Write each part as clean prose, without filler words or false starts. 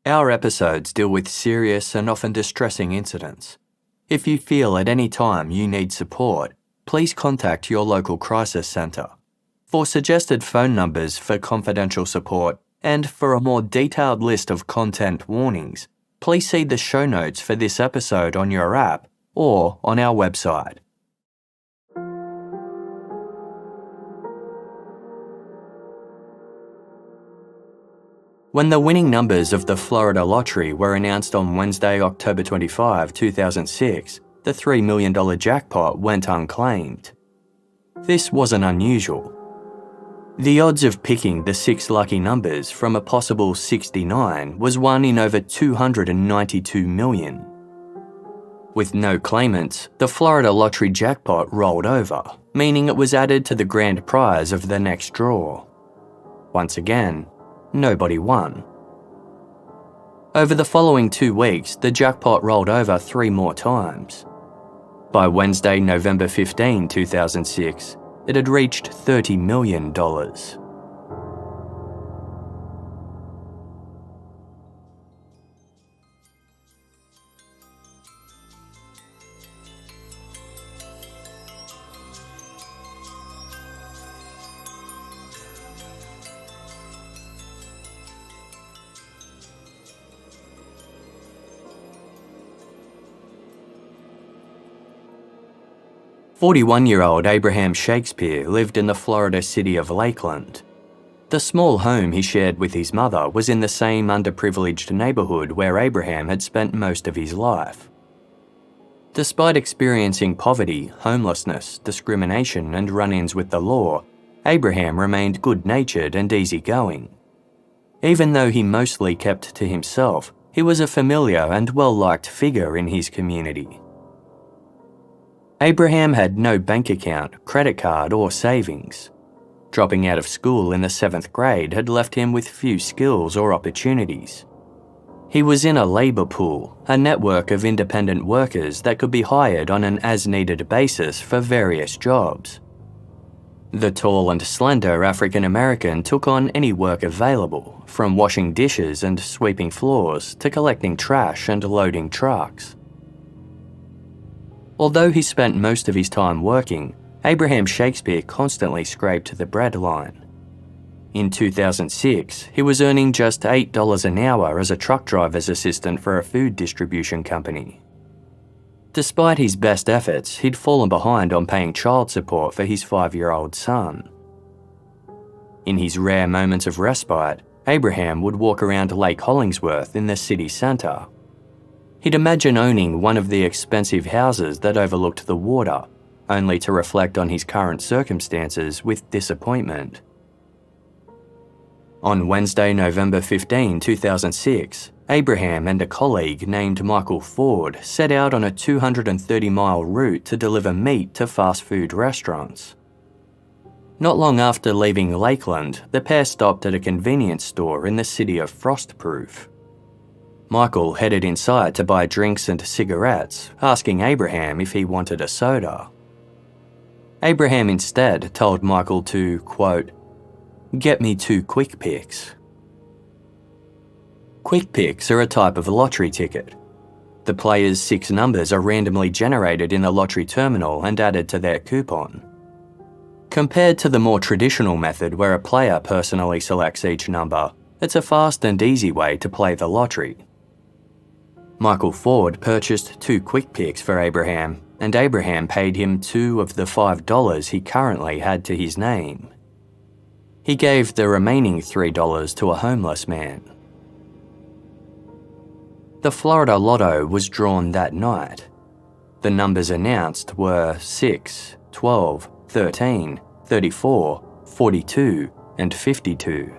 Our episodes deal with serious and often distressing incidents. If you feel at any time you need support, please contact your local crisis centre. For suggested phone numbers for confidential support and for a more detailed list of content warnings, please see the show notes for this episode on your app or on our website. When the winning numbers of the Florida lottery were announced on Wednesday, October 25, 2006, the $3 million jackpot went unclaimed. This wasn't unusual. The odds of picking the 6 lucky numbers from a possible 69 was 1 in over 292 million. With no claimants, the Florida lottery jackpot rolled over, meaning it was added to the grand prize of the next draw. Once again, nobody won. Over the following 2 weeks, the jackpot rolled over 3 more times. By Wednesday, November 15, 2006, it had reached $30 million. 41-year-old Abraham Shakespeare lived in the Florida city of Lakeland. The small home he shared with his mother was in the same underprivileged neighborhood where Abraham had spent most of his life. Despite experiencing poverty, homelessness, discrimination, and run-ins with the law, Abraham remained good-natured and easygoing. Even though he mostly kept to himself, he was a familiar and well-liked figure in his community. Abraham had no bank account, credit card, or savings. Dropping out of school in the 7th grade had left him with few skills or opportunities. He was in a labour pool, a network of independent workers that could be hired on an as-needed basis for various jobs. The tall and slender African American took on any work available, from washing dishes and sweeping floors to collecting trash and loading trucks. Although he spent most of his time working, Abraham Shakespeare constantly scraped the breadline. In 2006, he was earning just $8 an hour as a truck driver's assistant for a food distribution company. Despite his best efforts, he'd fallen behind on paying child support for his 5-year-old son. In his rare moments of respite, Abraham would walk around Lake Hollingsworth in the city centre. He'd imagine owning one of the expensive houses that overlooked the water, only to reflect on his current circumstances with disappointment. On Wednesday, November 15, 2006, Abraham and a colleague named Michael Ford set out on a 230-mile route to deliver meat to fast food restaurants. Not long after leaving Lakeland, the pair stopped at a convenience store in the city of Frostproof. Michael headed inside to buy drinks and cigarettes, asking Abraham if he wanted a soda. Abraham instead told Michael to, quote, "Get me 2 quick picks." Quick picks are a type of lottery ticket. The player's 6 numbers are randomly generated in the lottery terminal and added to their coupon. Compared to the more traditional method where a player personally selects each number, it's a fast and easy way to play the lottery. Michael Ford purchased 2 quick picks for Abraham, and Abraham paid him $2 of the $5 he currently had to his name. He gave the remaining $3 to a homeless man. The Florida Lotto was drawn that night. The numbers announced were 6, 12, 13, 34, 42, and 52.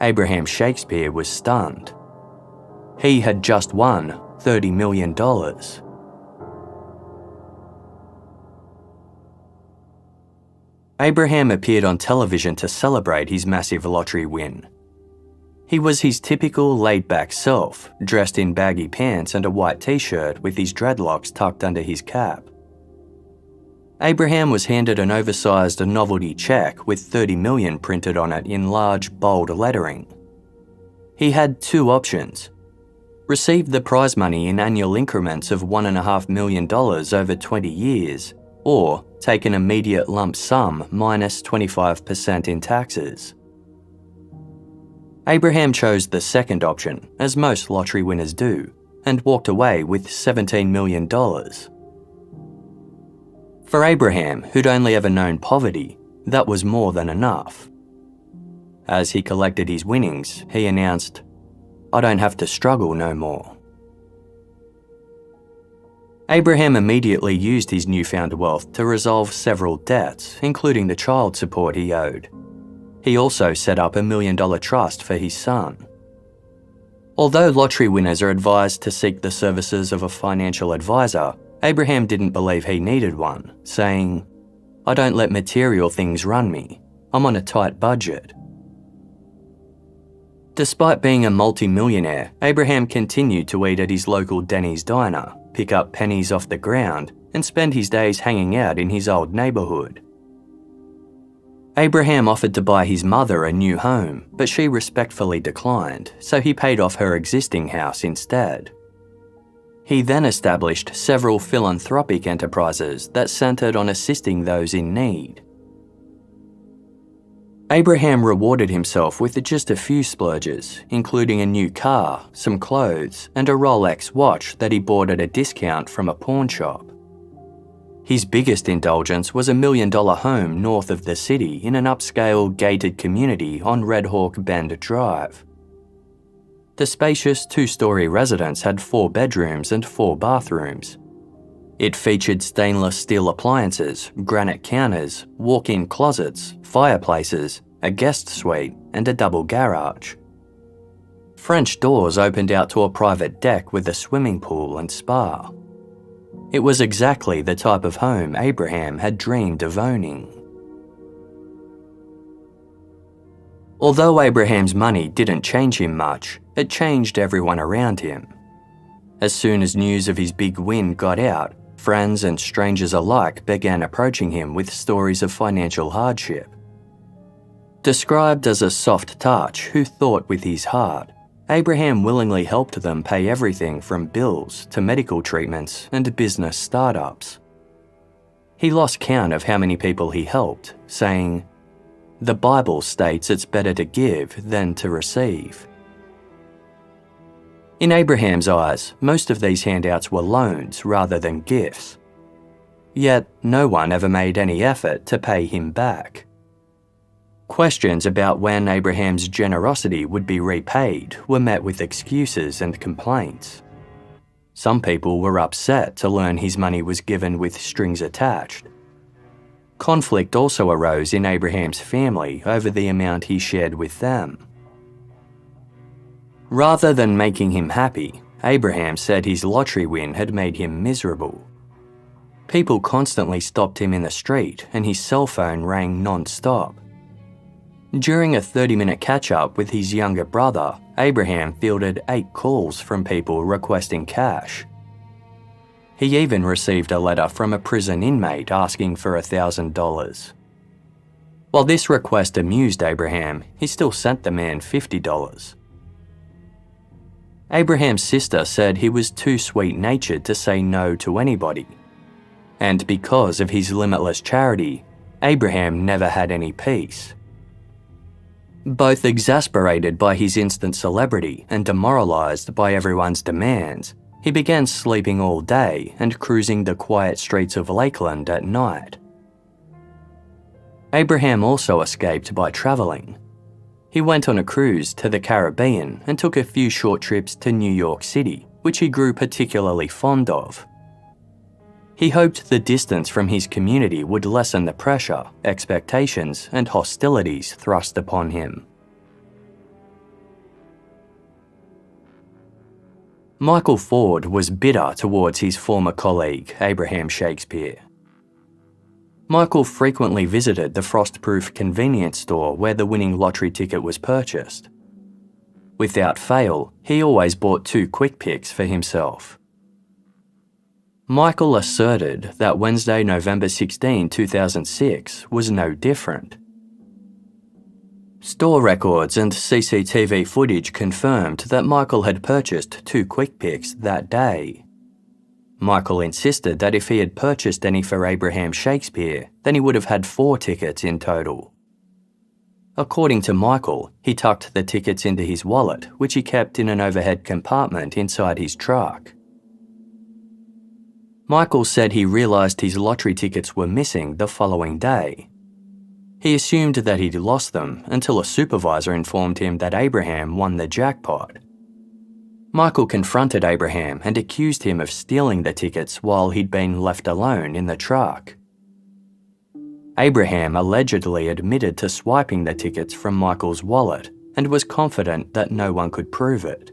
Abraham Shakespeare was stunned. He had just won $30 million. Abraham appeared on television to celebrate his massive lottery win. He was his typical laid-back self, dressed in baggy pants and a white t-shirt with his dreadlocks tucked under his cap. Abraham was handed an oversized novelty check with $30 million printed on it in large, bold lettering. He had two options: receive the prize money in annual increments of $1.5 million over 20 years, or take an immediate lump sum minus 25% in taxes. Abraham chose the second option, as most lottery winners do, and walked away with $17 million. For Abraham, who'd only ever known poverty, that was more than enough. As he collected his winnings, he announced, "I don't have to struggle no more." Abraham immediately used his newfound wealth to resolve several debts, including the child support he owed. He also set up $1 million trust for his son. Although lottery winners are advised to seek the services of a financial advisor, Abraham didn't believe he needed one, saying, "I don't let material things run me. I'm on a tight budget." Despite being a multi-millionaire, Abraham continued to eat at his local Denny's diner, pick up pennies off the ground, and spend his days hanging out in his old neighbourhood. Abraham offered to buy his mother a new home, but she respectfully declined, so he paid off her existing house instead. He then established several philanthropic enterprises that centred on assisting those in need. Abraham rewarded himself with just a few splurges, including a new car, some clothes, and a Rolex watch that he bought at a discount from a pawn shop. His biggest indulgence was a $1 million home north of the city in an upscale gated community on Red Hawk Bend Drive. The spacious two-storey residence had 4 bedrooms and 4 bathrooms. It featured stainless steel appliances, granite counters, walk-in closets, fireplaces, a guest suite, and a double garage. French doors opened out to a private deck with a swimming pool and spa. It was exactly the type of home Abraham had dreamed of owning. Although Abraham's money didn't change him much, it changed everyone around him. As soon as news of his big win got out, friends and strangers alike began approaching him with stories of financial hardship. Described as a soft touch who thought with his heart, Abraham willingly helped them pay everything from bills to medical treatments and business startups. He lost count of how many people he helped, saying, "The Bible states it's better to give than to receive." In Abraham's eyes, most of these handouts were loans rather than gifts. Yet, no one ever made any effort to pay him back. Questions about when Abraham's generosity would be repaid were met with excuses and complaints. Some people were upset to learn his money was given with strings attached. Conflict also arose in Abraham's family over the amount he shared with them. Rather than making him happy, Abraham said his lottery win had made him miserable. People constantly stopped him in the street and his cell phone rang non-stop. During a 30-minute catch-up with his younger brother, Abraham fielded 8 calls from people requesting cash. He even received a letter from a prison inmate asking for $1,000. While this request amused Abraham, he still sent the man $50. Abraham's sister said he was too sweet-natured to say no to anybody. And because of his limitless charity, Abraham never had any peace. Both exasperated by his instant celebrity and demoralised by everyone's demands, he began sleeping all day and cruising the quiet streets of Lakeland at night. Abraham also escaped by travelling. He went on a cruise to the Caribbean and took a few short trips to New York City, which he grew particularly fond of. He hoped the distance from his community would lessen the pressure, expectations, and hostilities thrust upon him. Michael Ford was bitter towards his former colleague, Abraham Shakespeare. Michael frequently visited the frost-proof convenience store where the winning lottery ticket was purchased. Without fail, he always bought 2 quick picks for himself. Michael asserted that Wednesday, November 16, 2006 was no different. Store records and CCTV footage confirmed that Michael had purchased 2 Quick Picks that day. Michael insisted that if he had purchased any for Abraham Shakespeare, then he would have had 4 tickets in total. According to Michael, he tucked the tickets into his wallet, which he kept in an overhead compartment inside his truck. Michael said he realised his lottery tickets were missing the following day. He assumed that he'd lost them until a supervisor informed him that Abraham won the jackpot. Michael confronted Abraham and accused him of stealing the tickets while he'd been left alone in the truck. Abraham allegedly admitted to swiping the tickets from Michael's wallet and was confident that no one could prove it.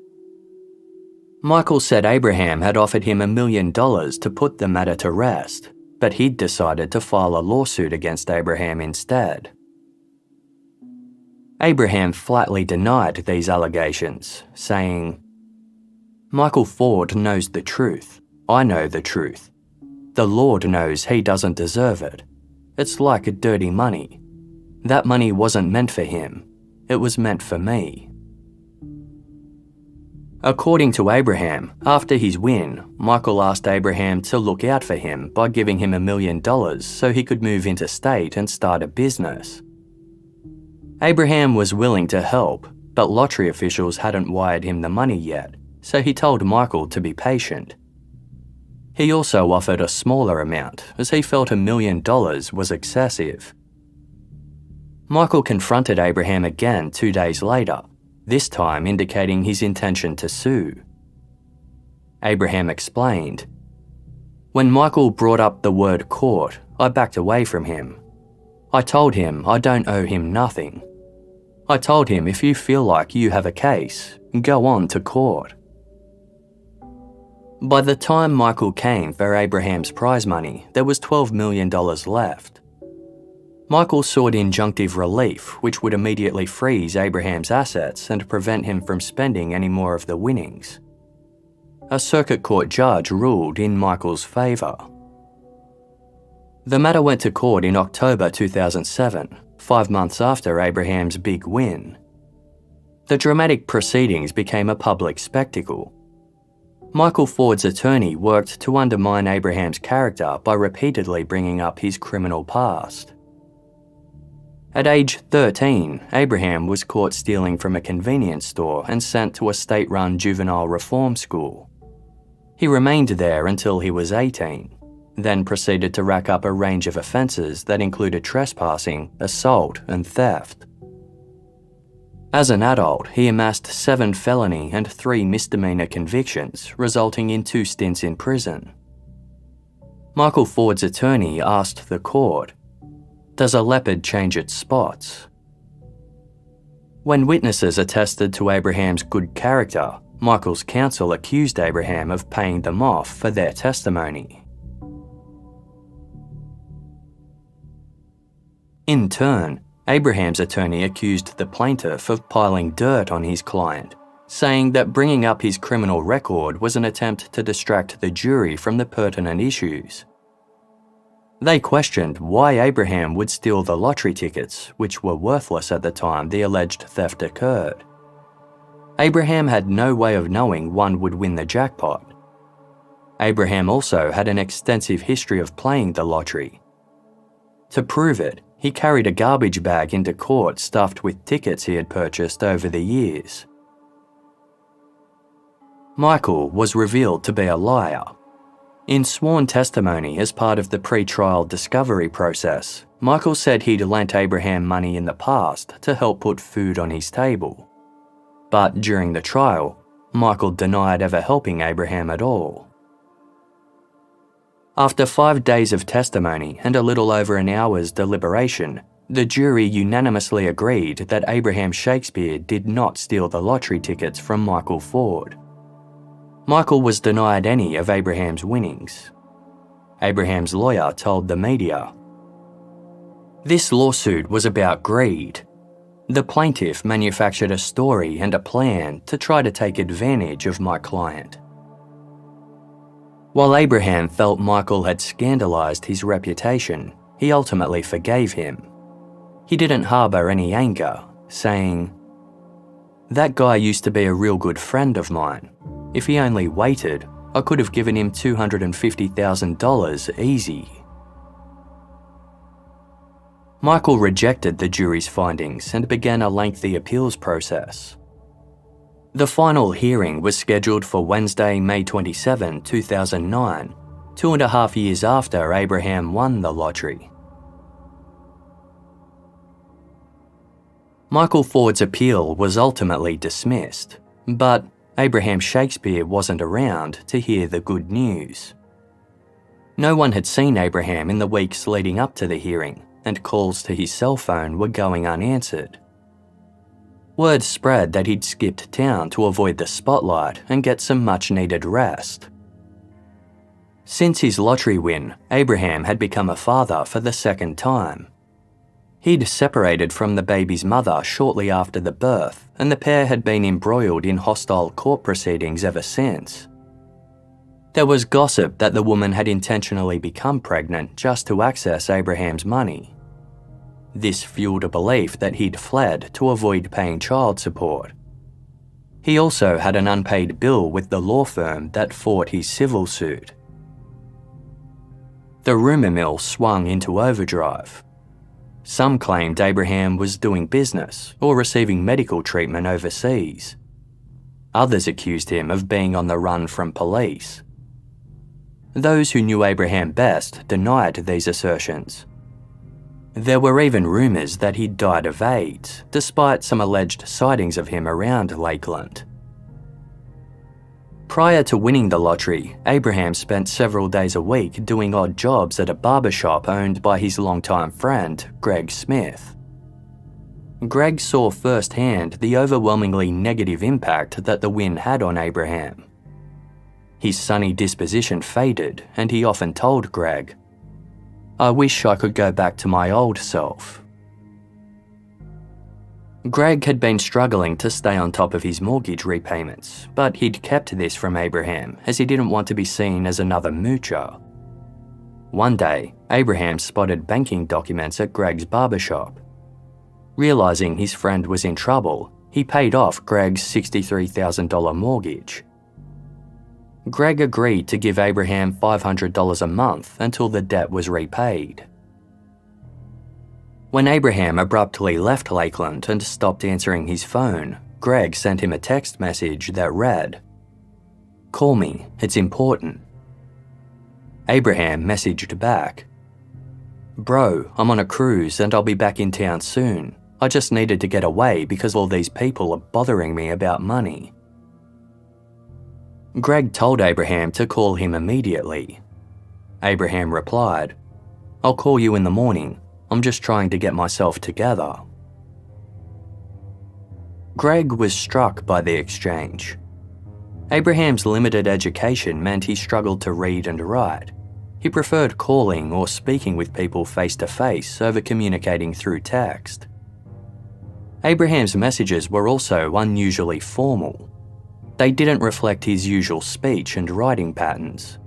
Michael said Abraham had offered him $1 million to put the matter to rest, but he'd decided to file a lawsuit against Abraham instead. Abraham flatly denied these allegations, saying, "Michael Ford knows the truth. I know the truth. The Lord knows he doesn't deserve it. It's like dirty money. That money wasn't meant for him. It was meant for me." According to Abraham, after his win, Michael asked Abraham to look out for him by giving him $1 million so he could move interstate and start a business. Abraham was willing to help, but lottery officials hadn't wired him the money yet, so he told Michael to be patient. He also offered a smaller amount, as he felt $1 million was excessive. Michael confronted Abraham again 2 days later, this time indicating his intention to sue. Abraham explained, "When Michael brought up the word court, I backed away from him. I told him I don't owe him nothing. I told him if you feel like you have a case, go on to court." By the time Michael came for Abraham's prize money, there was $12 million left. Michael sought injunctive relief, which would immediately freeze Abraham's assets and prevent him from spending any more of the winnings. A circuit court judge ruled in Michael's favour. The matter went to court in October 2007, 5 months after Abraham's big win. The dramatic proceedings became a public spectacle. Michael Ford's attorney worked to undermine Abraham's character by repeatedly bringing up his criminal past. At age 13, Abraham was caught stealing from a convenience store and sent to a state-run juvenile reform school. He remained there until he was 18, then proceeded to rack up a range of offences that included trespassing, assault, and theft. As an adult, he amassed 7 felony and 3 misdemeanor convictions, resulting in 2 stints in prison. Michael Ford's attorney asked the court, "Does a leopard change its spots?" When witnesses attested to Abraham's good character, Michael's counsel accused Abraham of paying them off for their testimony. In turn, Abraham's attorney accused the plaintiff of piling dirt on his client, saying that bringing up his criminal record was an attempt to distract the jury from the pertinent issues. They questioned why Abraham would steal the lottery tickets, which were worthless at the time the alleged theft occurred. Abraham had no way of knowing one would win the jackpot. Abraham also had an extensive history of playing the lottery. To prove it, he carried a garbage bag into court stuffed with tickets he had purchased over the years. Michael was revealed to be a liar. In sworn testimony as part of the pre-trial discovery process, Michael said he'd lent Abraham money in the past to help put food on his table. But during the trial, Michael denied ever helping Abraham at all. After 5 days of testimony and a little over an hour's deliberation, the jury unanimously agreed that Abraham Shakespeare did not steal the lottery tickets from Michael Ford. Michael was denied any of Abraham's winnings. Abraham's lawyer told the media, "This lawsuit was about greed. The plaintiff manufactured a story and a plan to try to take advantage of my client." While Abraham felt Michael had scandalised his reputation, he ultimately forgave him. He didn't harbour any anger, saying, "That guy used to be a real good friend of mine. If he only waited, I could have given him $250,000 easy." Michael rejected the jury's findings and began a lengthy appeals process. The final hearing was scheduled for Wednesday, May 27, 2009, 2.5 years after Abraham won the lottery. Michael Ford's appeal was ultimately dismissed, but Abraham Shakespeare wasn't around to hear the good news. No one had seen Abraham in the weeks leading up to the hearing, and calls to his cell phone were going unanswered. Word spread that he'd skipped town to avoid the spotlight and get some much-needed rest. Since his lottery win, Abraham had become a father for the second time. He'd separated from the baby's mother shortly after the birth, and the pair had been embroiled in hostile court proceedings ever since. There was gossip that the woman had intentionally become pregnant just to access Abraham's money. This fueled a belief that he'd fled to avoid paying child support. He also had an unpaid bill with the law firm that fought his civil suit. The rumour mill swung into overdrive. Some claimed Abraham was doing business or receiving medical treatment overseas. Others accused him of being on the run from police. Those who knew Abraham best denied these assertions. There were even rumours that he'd died of AIDS, despite some alleged sightings of him around Lakeland. Prior to winning the lottery, Abraham spent several days a week doing odd jobs at a barbershop owned by his longtime friend, Greg Smith. Greg saw firsthand the overwhelmingly negative impact that the win had on Abraham. His sunny disposition faded, and he often told Greg, "I wish I could go back to my old self." Greg had been struggling to stay on top of his mortgage repayments, but he'd kept this from Abraham as he didn't want to be seen as another moocher. One day, Abraham spotted banking documents at Greg's barbershop. Realising his friend was in trouble, he paid off Greg's $63,000 mortgage. Greg agreed to give Abraham $500 a month until the debt was repaid. When Abraham abruptly left Lakeland and stopped answering his phone, Greg sent him a text message that read, "Call me, it's important." Abraham messaged back, "Bro, I'm on a cruise and I'll be back in town soon. I just needed to get away because all these people are bothering me about money." Greg told Abraham to call him immediately. Abraham replied, "I'll call you in the morning. I'm just trying to get myself together." Greg was struck by the exchange. Abraham's limited education meant he struggled to read and write. He preferred calling or speaking with people face to face over communicating through text. Abraham's messages were also unusually formal. They didn't reflect his usual speech and writing patterns.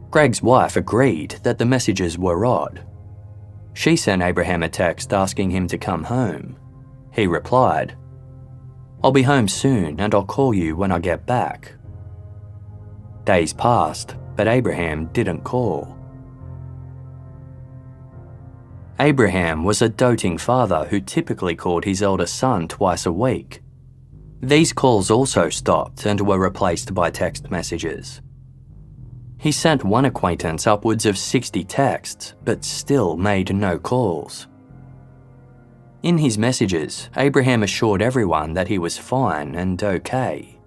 Greg's wife agreed that the messages were odd. She sent Abraham a text asking him to come home. He replied, "I'll be home soon and I'll call you when I get back." Days passed, but Abraham didn't call. Abraham was a doting father who typically called his eldest son twice a week. These calls also stopped and were replaced by text messages. He sent one acquaintance upwards of 60 texts, but still made no calls. In his messages, Abraham assured everyone that he was fine and okay.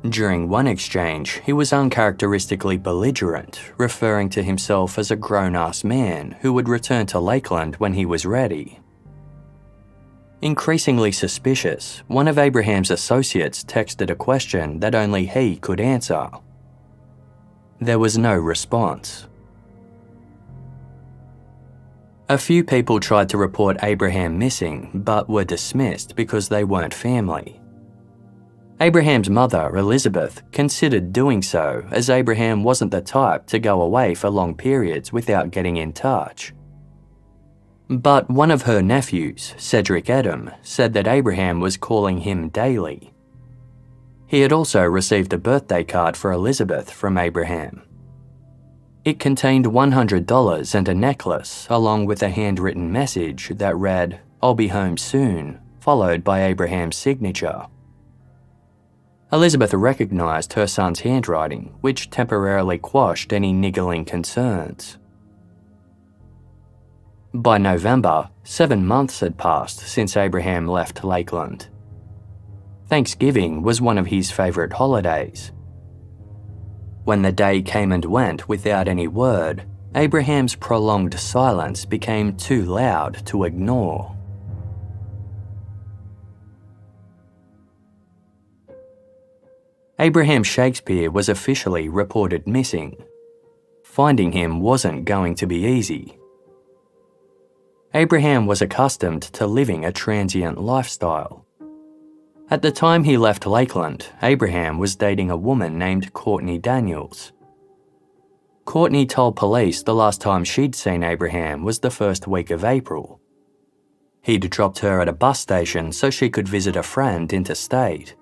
During one exchange, he was uncharacteristically belligerent, referring to himself as a grown-ass man who would return to Lakeland when he was ready. Increasingly suspicious, one of Abraham's associates texted a question that only he could answer. There was no response. A few people tried to report Abraham missing, but were dismissed because they weren't family. Abraham's mother, Elizabeth, considered doing so as Abraham wasn't the type to go away for long periods without getting in touch. But one of her nephews, Cedric Edom, said that Abraham was calling him daily. He had also received a birthday card for Elizabeth from Abraham. It contained $100 and a necklace, along with a handwritten message that read, "I'll be home soon," followed by Abraham's signature. Elizabeth recognised her son's handwriting, which temporarily quashed any niggling concerns. By November, 7 months had passed since Abraham left Lakeland. Thanksgiving was one of his favourite holidays. When the day came and went without any word, Abraham's prolonged silence became too loud to ignore. Abraham Shakespeare was officially reported missing. Finding him wasn't going to be easy. Abraham was accustomed to living a transient lifestyle. At the time he left Lakeland, Abraham was dating a woman named Courtney Daniels. Courtney told police the last time she'd seen Abraham was the first week of April. He'd dropped her at a bus station so she could visit a friend interstate.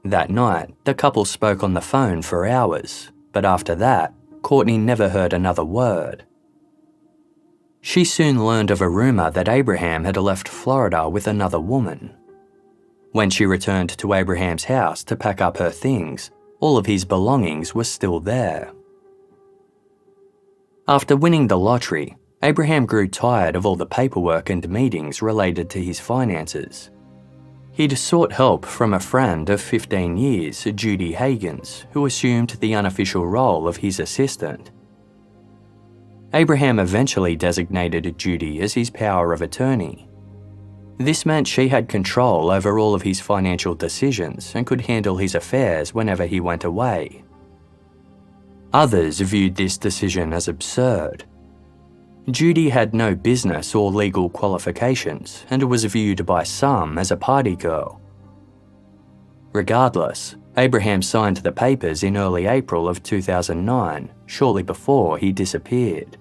That night, the couple spoke on the phone for hours, but after that, Courtney never heard another word. She soon learned of a rumour that Abraham had left Florida with another woman. When she returned to Abraham's house to pack up her things, all of his belongings were still there. After winning the lottery, Abraham grew tired of all the paperwork and meetings related to his finances. He'd sought help from a friend of 15 years, Judy Hagens, who assumed the unofficial role of his assistant. Abraham eventually designated Judy as his power of attorney. This meant she had control over all of his financial decisions and could handle his affairs whenever he went away. Others viewed this decision as absurd. Judy had no business or legal qualifications and was viewed by some as a party girl. Regardless, Abraham signed the papers in early April of 2009, shortly before he disappeared.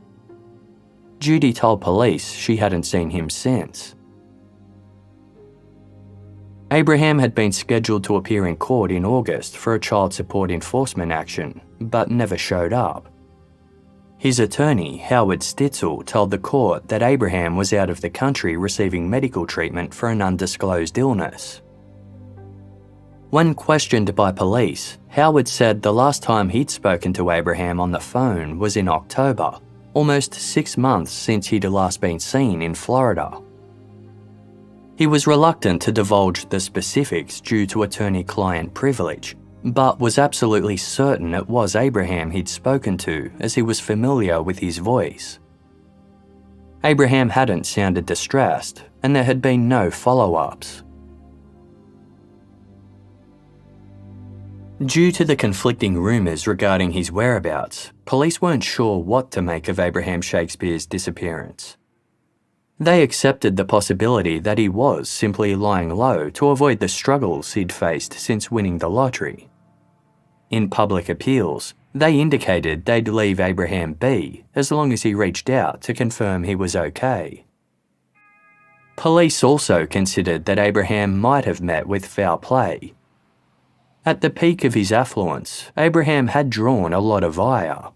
Judy told police she hadn't seen him since. Abraham had been scheduled to appear in court in August for a child support enforcement action, but never showed up. His attorney, Howard Stitzel, told the court that Abraham was out of the country receiving medical treatment for an undisclosed illness. When questioned by police, Howard said the last time he'd spoken to Abraham on the phone was in October, almost 6 months since he'd last been seen in Florida. He was reluctant to divulge the specifics due to attorney-client privilege, but was absolutely certain it was Abraham he'd spoken to, as he was familiar with his voice. Abraham hadn't sounded distressed, and there had been no follow-ups. Due to the conflicting rumours regarding his whereabouts, police weren't sure what to make of Abraham Shakespeare's disappearance. They accepted the possibility that he was simply lying low to avoid the struggles he'd faced since winning the lottery. In public appeals, they indicated they'd leave Abraham be as long as he reached out to confirm he was okay. Police also considered that Abraham might have met with foul play. At the peak of his affluence, Abraham had drawn a lot of ire.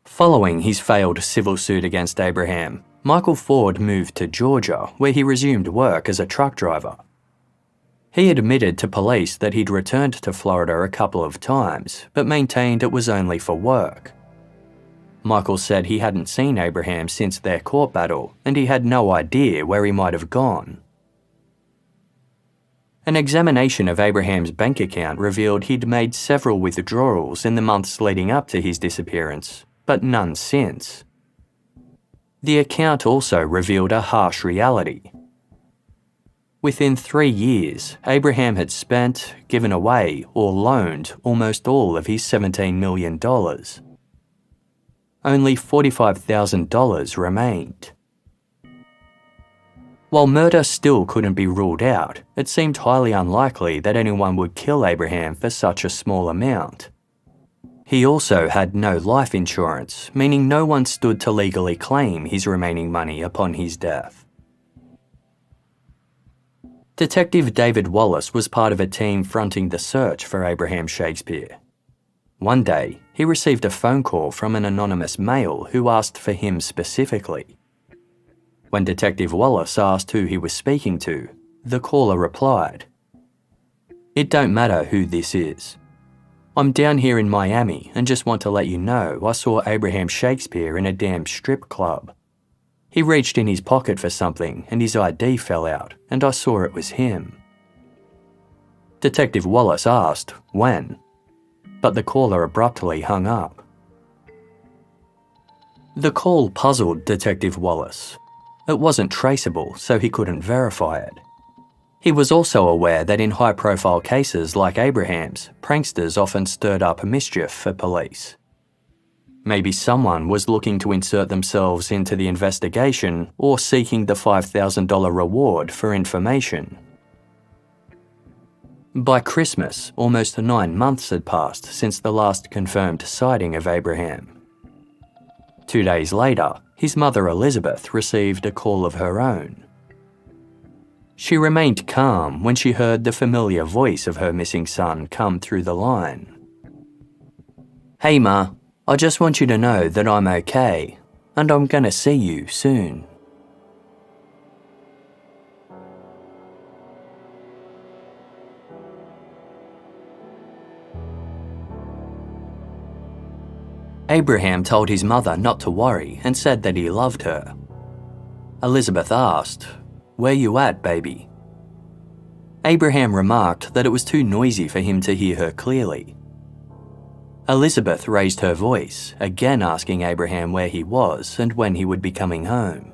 Following his failed civil suit against Abraham, Michael Ford moved to Georgia, where he resumed work as a truck driver. He admitted to police that he'd returned to Florida a couple of times, but maintained it was only for work. Michael said he hadn't seen Abraham since their court battle, and he had no idea where he might have gone. An examination of Abraham's bank account revealed he'd made several withdrawals in the months leading up to his disappearance, but none since. The account also revealed a harsh reality. Within 3 years, Abraham had spent, given away, or loaned almost all of his $17 million. Only $45,000 remained. While murder still couldn't be ruled out, it seemed highly unlikely that anyone would kill Abraham for such a small amount. He also had no life insurance, meaning no one stood to legally claim his remaining money upon his death. Detective David Wallace was part of a team fronting the search for Abraham Shakespeare. One day, he received a phone call from an anonymous male who asked for him specifically. When Detective Wallace asked who he was speaking to, the caller replied, "It don't matter who this is. I'm down here in Miami and just want to let you know I saw Abraham Shakespeare in a damn strip club. He reached in his pocket for something and his ID fell out and I saw it was him." Detective Wallace asked when, but the caller abruptly hung up. The call puzzled Detective Wallace. It wasn't traceable, so he couldn't verify it. He was also aware that in high-profile cases like Abraham's, pranksters often stirred up mischief for police. Maybe someone was looking to insert themselves into the investigation or seeking the $5,000 reward for information. By Christmas, almost 9 months had passed since the last confirmed sighting of Abraham. 2 days later, his mother Elizabeth received a call of her own. She remained calm when she heard the familiar voice of her missing son come through the line. "Hey Ma, I just want you to know that I'm okay, and I'm gonna see you soon." Abraham told his mother not to worry and said that he loved her. Elizabeth asked, "Where you at, baby?" Abraham remarked that it was too noisy for him to hear her clearly. Elizabeth raised her voice, again asking Abraham where he was and when he would be coming home.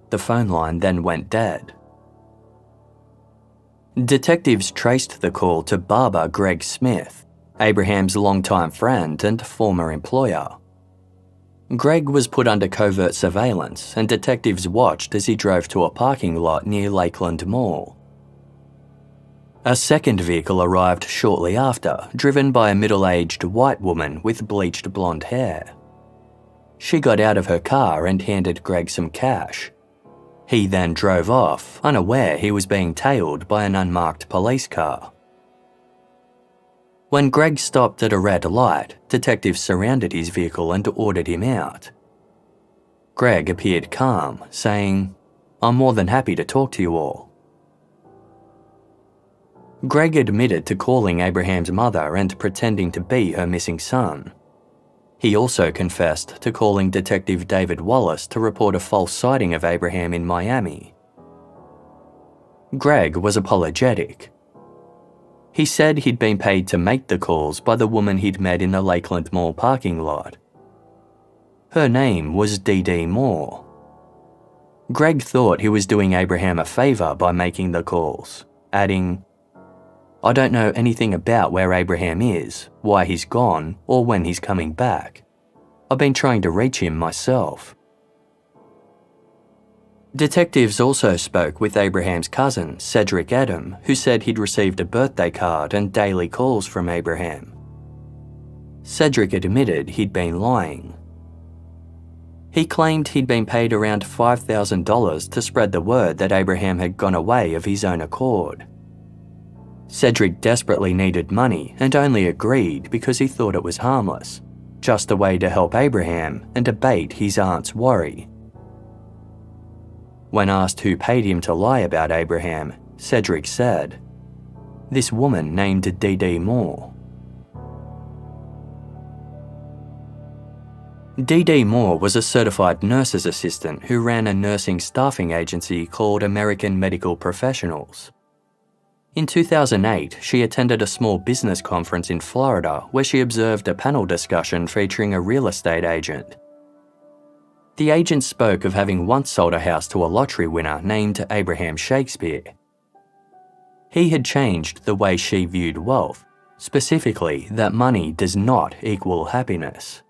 The phone line then went dead. Detectives traced the call to barber Greg Smith, Abraham's longtime friend and former employer. Greg was put under covert surveillance and detectives watched as he drove to a parking lot near Lakeland Mall. A second vehicle arrived shortly after, driven by a middle-aged white woman with bleached blonde hair. She got out of her car and handed Greg some cash. He then drove off, unaware he was being tailed by an unmarked police car. When Greg stopped at a red light, detectives surrounded his vehicle and ordered him out. Greg appeared calm, saying, "I'm more than happy to talk to you all." Greg admitted to calling Abraham's mother and pretending to be her missing son. He also confessed to calling Detective David Wallace to report a false sighting of Abraham in Miami. Greg was apologetic. He said he'd been paid to make the calls by the woman he'd met in the Lakeland Mall parking lot. Her name was DeDe Moore. Greg thought he was doing Abraham a favour by making the calls, adding, "I don't know anything about where Abraham is, why he's gone, or when he's coming back. I've been trying to reach him myself." Detectives also spoke with Abraham's cousin, Cedric Adam, who said he'd received a birthday card and daily calls from Abraham. Cedric admitted he'd been lying. He claimed he'd been paid around $5,000 to spread the word that Abraham had gone away of his own accord. Cedric desperately needed money and only agreed because he thought it was harmless, just a way to help Abraham and abate his aunt's worry. When asked who paid him to lie about Abraham, Cedric said, "This woman named DeDe Moore." DeDe Moore was a certified nurse's assistant who ran a nursing staffing agency called American Medical Professionals. In 2008, she attended a small business conference in Florida where she observed a panel discussion featuring a real estate agent. The agent spoke of having once sold a house to a lottery winner named Abraham Shakespeare. He had changed the way she viewed wealth, specifically that money does not equal happiness.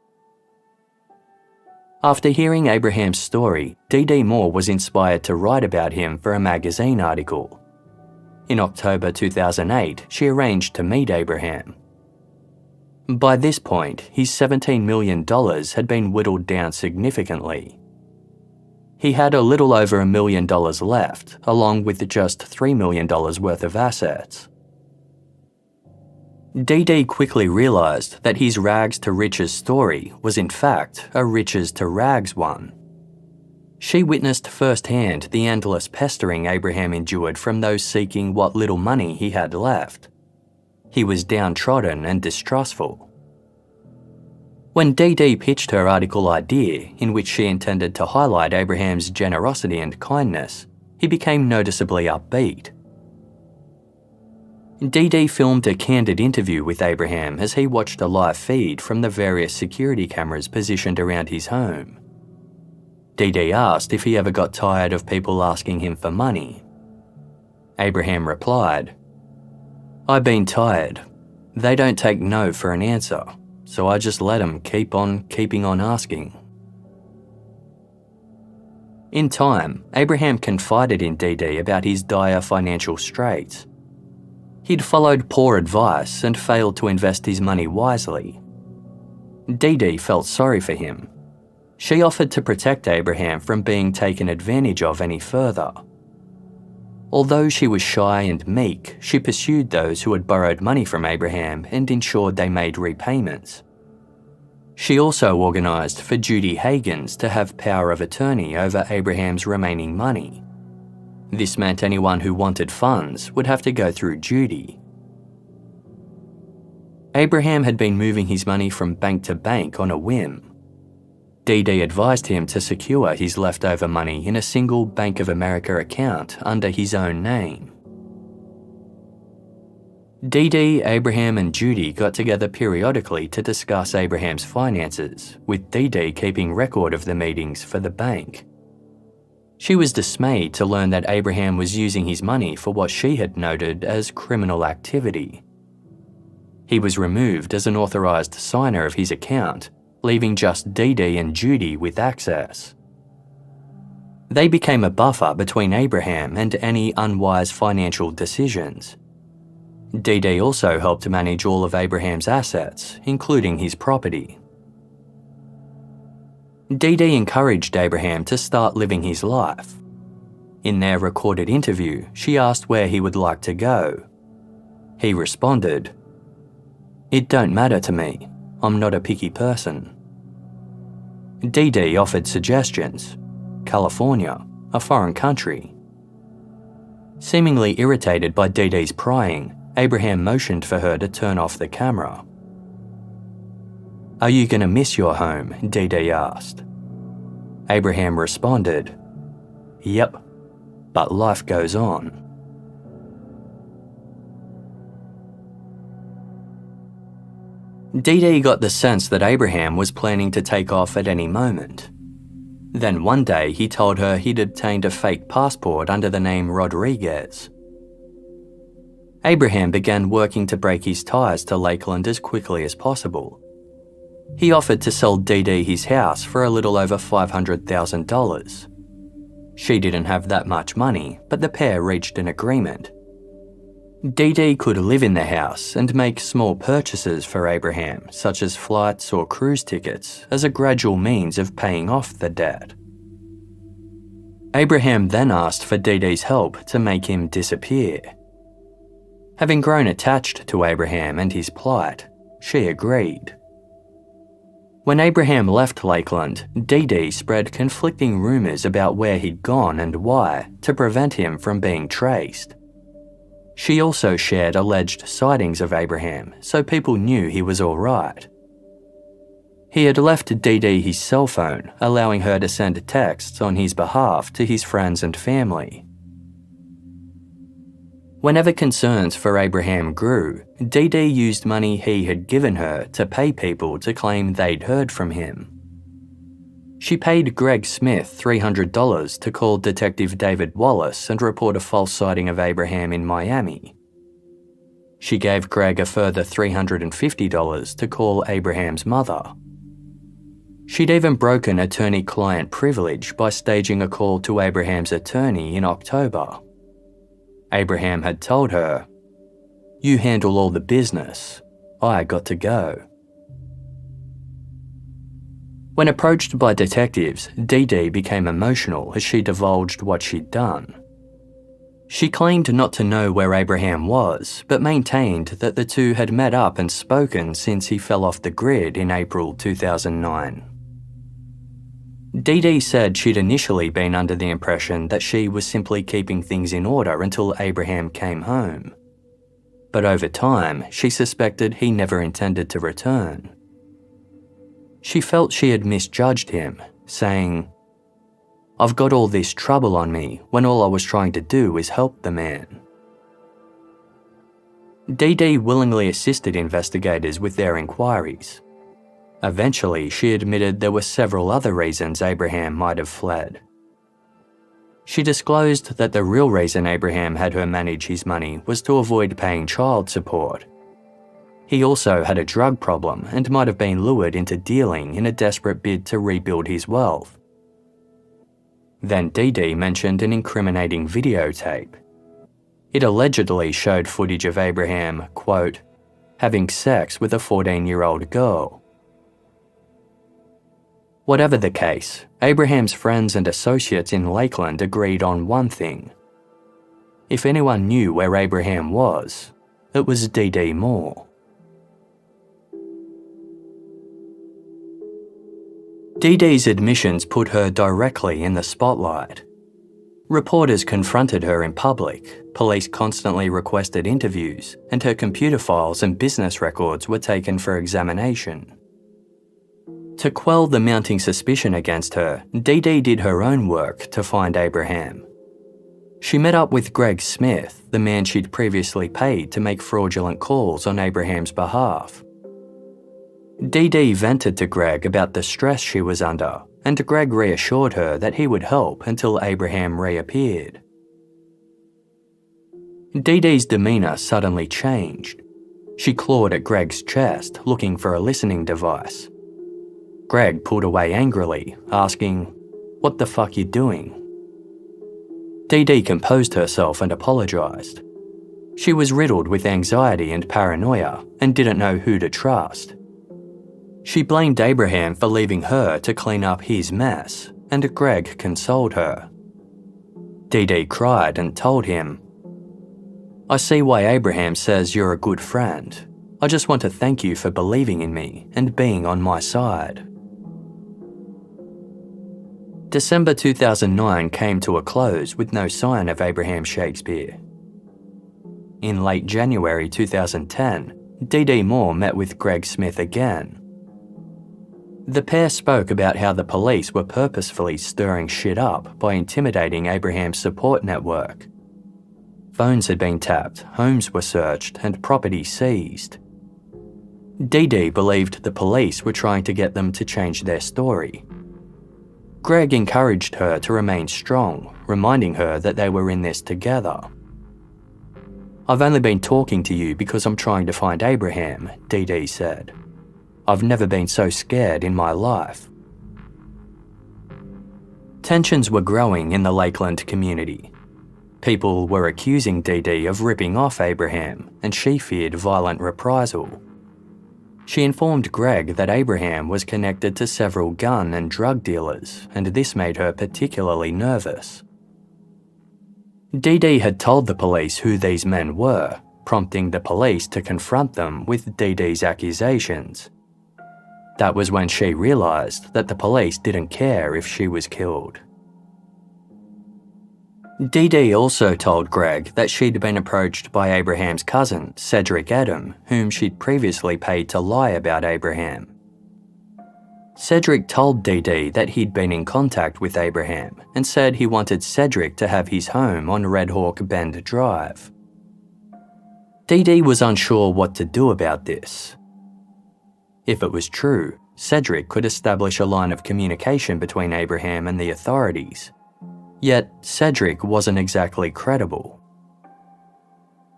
After hearing Abraham's story, DeDe Moore was inspired to write about him for a magazine article. In October 2008, she arranged to meet Abraham. By this point, his $17 million had been whittled down significantly. He had a little over $1 million left, along with just $3 million worth of assets. DeDe quickly realised that his rags to riches story was in fact a riches to rags one. She witnessed firsthand the endless pestering Abraham endured from those seeking what little money he had left. He was downtrodden and distrustful. When DeDe pitched her article idea, in which she intended to highlight Abraham's generosity and kindness, he became noticeably upbeat. DeDe filmed a candid interview with Abraham as he watched a live feed from the various security cameras positioned around his home. DeDe asked if he ever got tired of people asking him for money. Abraham replied, "I've been tired. They don't take no for an answer, so I just let them keep on keeping on asking." In time, Abraham confided in DeDe about his dire financial straits. He'd followed poor advice and failed to invest his money wisely. DeDe felt sorry for him. She offered to protect Abraham from being taken advantage of any further. Although she was shy and meek, she pursued those who had borrowed money from Abraham and ensured they made repayments. She also organised for Judy Hagens to have power of attorney over Abraham's remaining money. This meant anyone who wanted funds would have to go through Judy. Abraham had been moving his money from bank to bank on a whim. DeDe advised him to secure his leftover money in a single Bank of America account under his own name. DeDe, Abraham and Judy got together periodically to discuss Abraham's finances, with DeDe keeping record of the meetings for the bank. She was dismayed to learn that Abraham was using his money for what she had noted as criminal activity. He was removed as an authorised signer of his account, leaving just DeDe and Judy with access. They became a buffer between Abraham and any unwise financial decisions. DeDe also helped to manage all of Abraham's assets, including his property. DeDe encouraged Abraham to start living his life. In their recorded interview, she asked where he would like to go. He responded, "It don't matter to me. I'm not a picky person." DeDe offered suggestions. California, a foreign country. Seemingly irritated by DeDe's prying, Abraham motioned for her to turn off the camera. "Are you going to miss your home?" DeDe asked. Abraham responded, "Yep, but life goes on." DeDe got the sense that Abraham was planning to take off at any moment. Then one day he told her he'd obtained a fake passport under the name Rodriguez. Abraham began working to break his ties to Lakeland as quickly as possible. He offered to sell DeDe his house for a little over $500,000. She didn't have that much money, but the pair reached an agreement. DeDe could live in the house and make small purchases for Abraham, such as flights or cruise tickets, as a gradual means of paying off the debt. Abraham then asked for DeDe's help to make him disappear. Having grown attached to Abraham and his plight, she agreed. When Abraham left Lakeland, DeDe spread conflicting rumours about where he'd gone and why to prevent him from being traced. She also shared alleged sightings of Abraham, so people knew he was all right. He had left DeDe his cell phone, allowing her to send texts on his behalf to his friends and family. Whenever concerns for Abraham grew, DeDe used money he had given her to pay people to claim they'd heard from him. She paid Greg Smith $300 to call Detective David Wallace and report a false sighting of Abraham in Miami. She gave Greg a further $350 to call Abraham's mother. She'd even broken attorney-client privilege by staging a call to Abraham's attorney in October. Abraham had told her, "You handle all the business. I got to go." When approached by detectives, DeDe became emotional as she divulged what she'd done. She claimed not to know where Abraham was, but maintained that the two had met up and spoken since he fell off the grid in April 2009. DeDe said she'd initially been under the impression that she was simply keeping things in order until Abraham came home. But over time, she suspected he never intended to return. She felt she had misjudged him, saying, "I've got all this trouble on me when all I was trying to do is help the man." DeDe willingly assisted investigators with their inquiries. Eventually, she admitted there were several other reasons Abraham might have fled. She disclosed that the real reason Abraham had her manage his money was to avoid paying child support. He also had a drug problem and might have been lured into dealing in a desperate bid to rebuild his wealth. Then DeDe mentioned an incriminating videotape. It allegedly showed footage of Abraham, quote, having sex with a 14-year-old girl. Whatever the case, Abraham's friends and associates in Lakeland agreed on one thing. If anyone knew where Abraham was, it was DeDe Moore. DeDe's admissions put her directly in the spotlight. Reporters confronted her in public, police constantly requested interviews, and her computer files and business records were taken for examination. To quell the mounting suspicion against her, DeDe did her own work to find Abraham. She met up with Greg Smith, the man she'd previously paid to make fraudulent calls on Abraham's behalf. DeDe vented to Greg about the stress she was under, and Greg reassured her that he would help until Abraham reappeared. DeDe's demeanour suddenly changed. She clawed at Greg's chest, looking for a listening device. Greg pulled away angrily, asking, "What the fuck you doing?" DeDe composed herself and apologised. She was riddled with anxiety and paranoia and didn't know who to trust. She blamed Abraham for leaving her to clean up his mess, and Greg consoled her. DeDe cried and told him, "I see why Abraham says you're a good friend. I just want to thank you for believing in me and being on my side." December 2009 came to a close with no sign of Abraham Shakespeare. In late January 2010, DeDe Moore met with Greg Smith again. The pair spoke about how the police were purposefully stirring shit up by intimidating Abraham's support network. Phones had been tapped, homes were searched, and property seized. DeDe believed the police were trying to get them to change their story. Greg encouraged her to remain strong, reminding her that they were in this together. "I've only been talking to you because I'm trying to find Abraham," DeDe said. "I've never been so scared in my life." Tensions were growing in the Lakeland community. People were accusing DeDe of ripping off Abraham, and she feared violent reprisal. She informed Greg that Abraham was connected to several gun and drug dealers, and this made her particularly nervous. DeDe had told the police who these men were, prompting the police to confront them with DeDe's accusations. That was when she realised that the police didn't care if she was killed. DeDe also told Greg that she'd been approached by Abraham's cousin, Cedric Adam, whom she'd previously paid to lie about Abraham. Cedric told DeDe that he'd been in contact with Abraham and said he wanted Cedric to have his home on Red Hawk Bend Drive. DeDe was unsure what to do about this. If it was true, Cedric could establish a line of communication between Abraham and the authorities. Yet, Cedric wasn't exactly credible.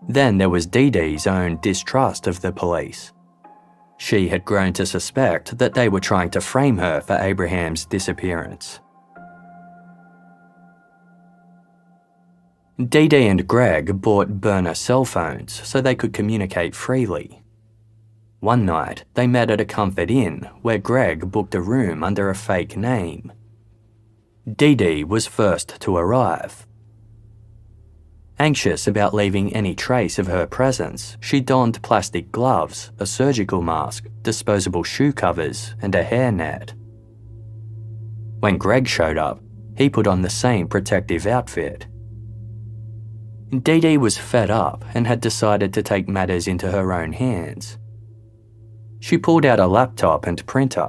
Then there was DeDe's own distrust of the police. She had grown to suspect that they were trying to frame her for Abraham's disappearance. DeDe and Greg bought burner cell phones so they could communicate freely. One night, they met at a comfort inn where Greg booked a room under a fake name. DeDe was first to arrive. Anxious about leaving any trace of her presence, she donned plastic gloves, a surgical mask, disposable shoe covers, and a hairnet. When Greg showed up, he put on the same protective outfit. DeDe was fed up and had decided to take matters into her own hands. She pulled out a laptop and printer.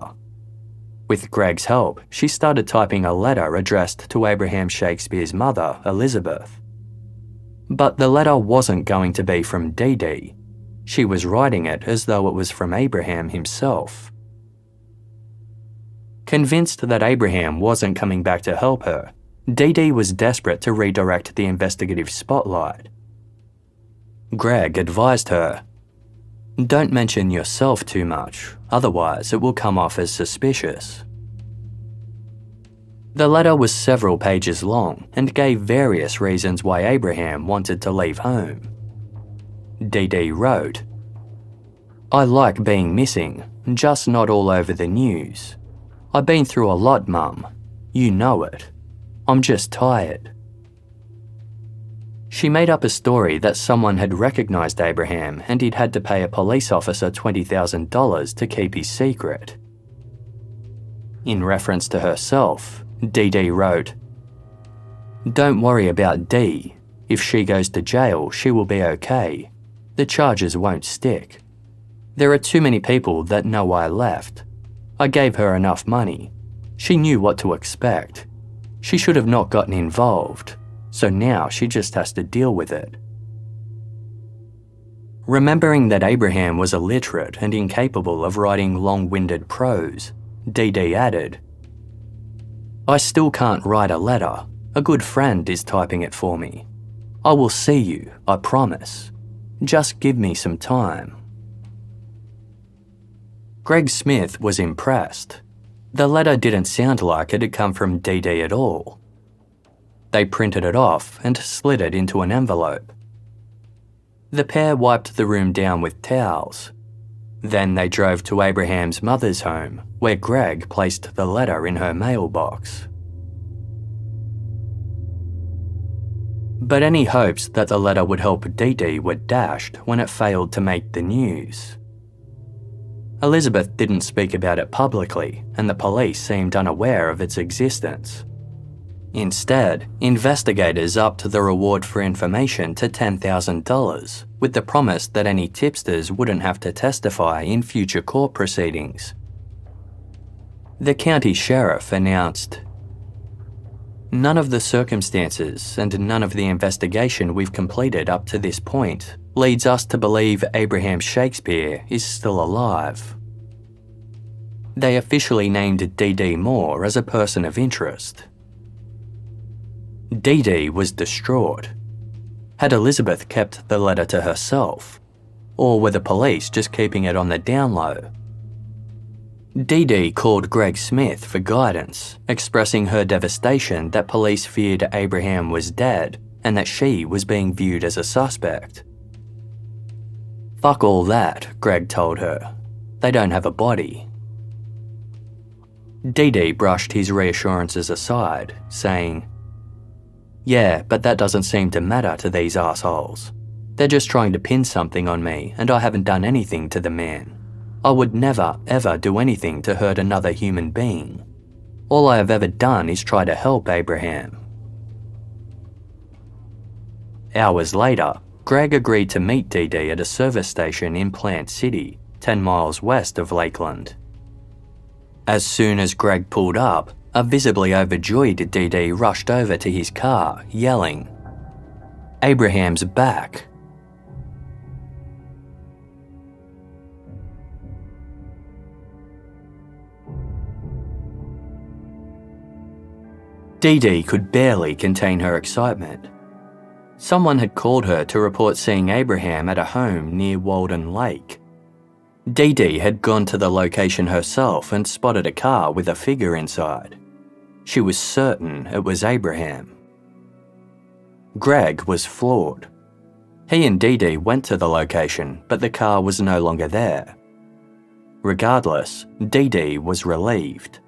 With Greg's help, she started typing a letter addressed to Abraham Shakespeare's mother, Elizabeth. But the letter wasn't going to be from DeDe. She was writing it as though it was from Abraham himself. Convinced that Abraham wasn't coming back to help her, DeDe was desperate to redirect the investigative spotlight. Greg advised her, "Don't mention yourself too much, otherwise it will come off as suspicious." The letter was several pages long and gave various reasons why Abraham wanted to leave home. DeDe wrote, "I like being missing, just not all over the news. I've been through a lot, Mum. You know it. I'm just tired." She made up a story that someone had recognised Abraham and he'd had to pay a police officer $20,000 to keep his secret. In reference to herself, DeDe wrote, "Don't worry about Dee. If she goes to jail, she will be okay. The charges won't stick. There are too many people that know I left. I gave her enough money. She knew what to expect. She should have not gotten involved, so now she just has to deal with it." Remembering that Abraham was illiterate and incapable of writing long-winded prose, DeDe added, "I still can't write a letter. A good friend is typing it for me. I will see you, I promise. Just give me some time." Greg Smith was impressed. The letter didn't sound like it had come from DeDe at all. They printed it off and slid it into an envelope. The pair wiped the room down with towels. Then they drove to Abraham's mother's home, where Greg placed the letter in her mailbox. But any hopes that the letter would help DeDe were dashed when it failed to make the news. Elizabeth didn't speak about it publicly, and the police seemed unaware of its existence. Instead, investigators upped the reward for information to $10,000, with the promise that any tipsters wouldn't have to testify in future court proceedings. The county sheriff announced, "None of the circumstances and none of the investigation we've completed up to this point leads us to believe Abraham Shakespeare is still alive." They officially named DeDe Moore as a person of interest. DeDe was distraught. Had Elizabeth kept the letter to herself? Or were the police just keeping it on the down low? DeDe called Greg Smith for guidance, expressing her devastation that police feared Abraham was dead and that she was being viewed as a suspect. "Fuck all that," Greg told her. "They don't have a body." DeDe brushed his reassurances aside, saying, "Yeah, but that doesn't seem to matter to these assholes. They're just trying to pin something on me and I haven't done anything to the man. I would never, ever do anything to hurt another human being. All I have ever done is try to help Abraham." Hours later, Greg agreed to meet DeDe at a service station in Plant City, 10 miles west of Lakeland. As soon as Greg pulled up, a visibly overjoyed DeDe rushed over to his car, yelling, "Abraham's back!" DeDe could barely contain her excitement. Someone had called her to report seeing Abraham at a home near Walden Lake. DeDe had gone to the location herself and spotted a car with a figure inside. She was certain it was Abraham. Greg was floored. He and DeDe went to the location, but the car was no longer there. Regardless, DeDe was relieved.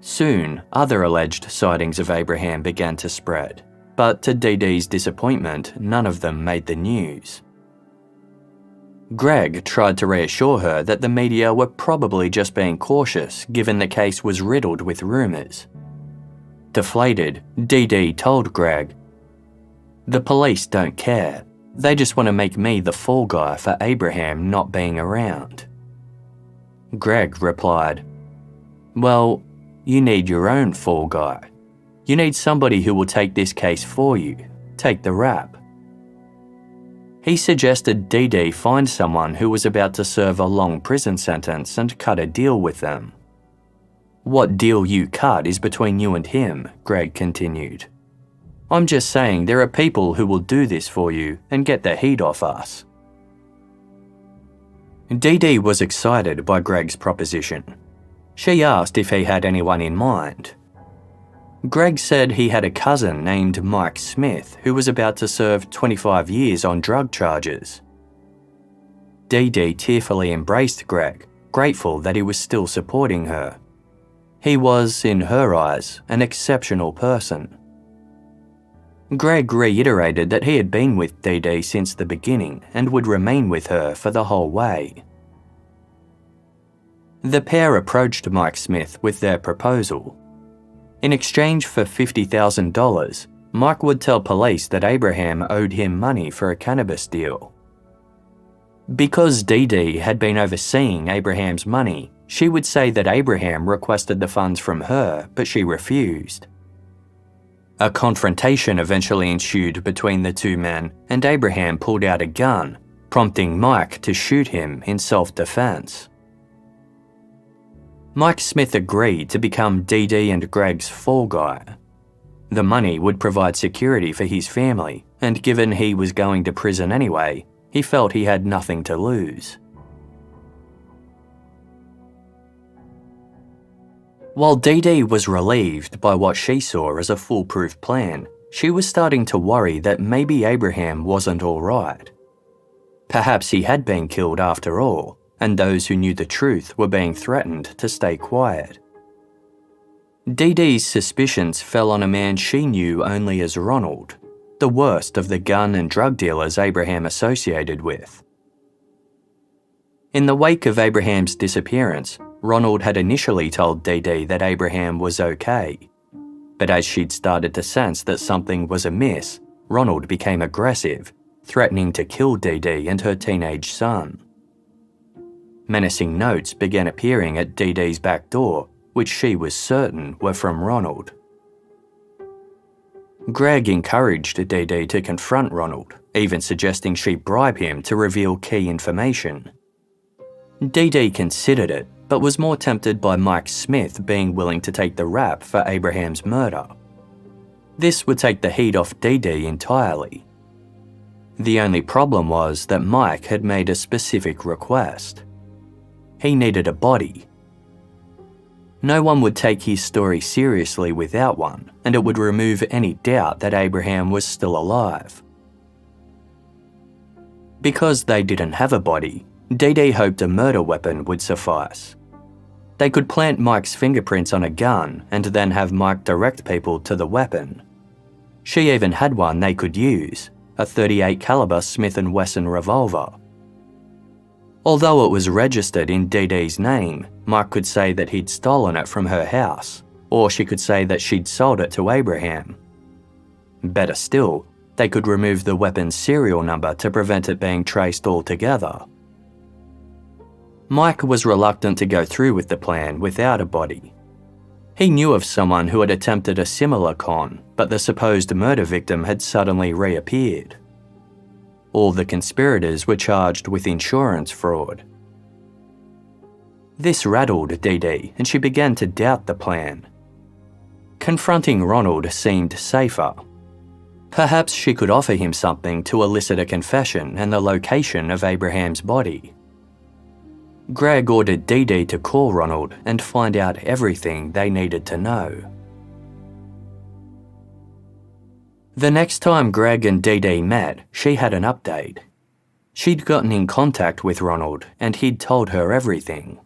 Soon, other alleged sightings of Abraham began to spread, but to DeDe's disappointment, none of them made the news. Greg tried to reassure her that the media were probably just being cautious given the case was riddled with rumours. Deflated, DeDe told Greg, "The police don't care. They just want to make me the fall guy for Abraham not being around." Greg replied, "Well, you need your own fall guy. You need somebody who will take this case for you, take the rap." He suggested DeDe find someone who was about to serve a long prison sentence and cut a deal with them. "What deal you cut is between you and him," Greg continued. "I'm just saying there are people who will do this for you and get the heat off us." DeDe was excited by Greg's proposition. She asked if he had anyone in mind. Greg said he had a cousin named Mike Smith who was about to serve 25 years on drug charges. DeDe tearfully embraced Greg, grateful that he was still supporting her. He was, in her eyes, an exceptional person. Greg reiterated that he had been with DeDe since the beginning and would remain with her for the whole way. The pair approached Mike Smith with their proposal. In exchange for $50,000, Mike would tell police that Abraham owed him money for a cannabis deal. Because DeDe had been overseeing Abraham's money, she would say that Abraham requested the funds from her, but she refused. A confrontation eventually ensued between the two men, and Abraham pulled out a gun, prompting Mike to shoot him in self-defense. Mike Smith agreed to become DeDe and Greg's fall guy. The money would provide security for his family, and given he was going to prison anyway, he felt he had nothing to lose. While DeDe was relieved by what she saw as a foolproof plan, she was starting to worry that maybe Abraham wasn't all right. Perhaps he had been killed after all, and those who knew the truth were being threatened to stay quiet. DeDe's suspicions fell on a man she knew only as Ronald, the worst of the gun and drug dealers Abraham associated with. In the wake of Abraham's disappearance, Ronald had initially told DeDe that Abraham was okay. But as she'd started to sense that something was amiss, Ronald became aggressive, threatening to kill DeDe and her teenage son. Menacing notes began appearing at DeDe's back door, which she was certain were from Ronald. Greg encouraged DeDe to confront Ronald, even suggesting she bribe him to reveal key information. DeDe considered it, but was more tempted by Mike Smith being willing to take the rap for Abraham's murder. This would take the heat off DeDe entirely. The only problem was that Mike had made a specific request. He needed a body. No one would take his story seriously without one, and it would remove any doubt that Abraham was still alive. Because they didn't have a body, DeDe hoped a murder weapon would suffice. They could plant Mike's fingerprints on a gun and then have Mike direct people to the weapon. She even had one they could use, a .38 caliber Smith & Wesson revolver. Although it was registered in DeDe's name, Mike could say that he'd stolen it from her house, or she could say that she'd sold it to Abraham. Better still, they could remove the weapon's serial number to prevent it being traced altogether. Mike was reluctant to go through with the plan without a body. He knew of someone who had attempted a similar con, but the supposed murder victim had suddenly reappeared. All the conspirators were charged with insurance fraud. This rattled DeDe, and she began to doubt the plan. Confronting Ronald seemed safer. Perhaps she could offer him something to elicit a confession and the location of Abraham's body. Greg ordered DeDe to call Ronald and find out everything they needed to know. The next time Greg and DeDe met, she had an update. She'd gotten in contact with Ronald and he'd told her everything.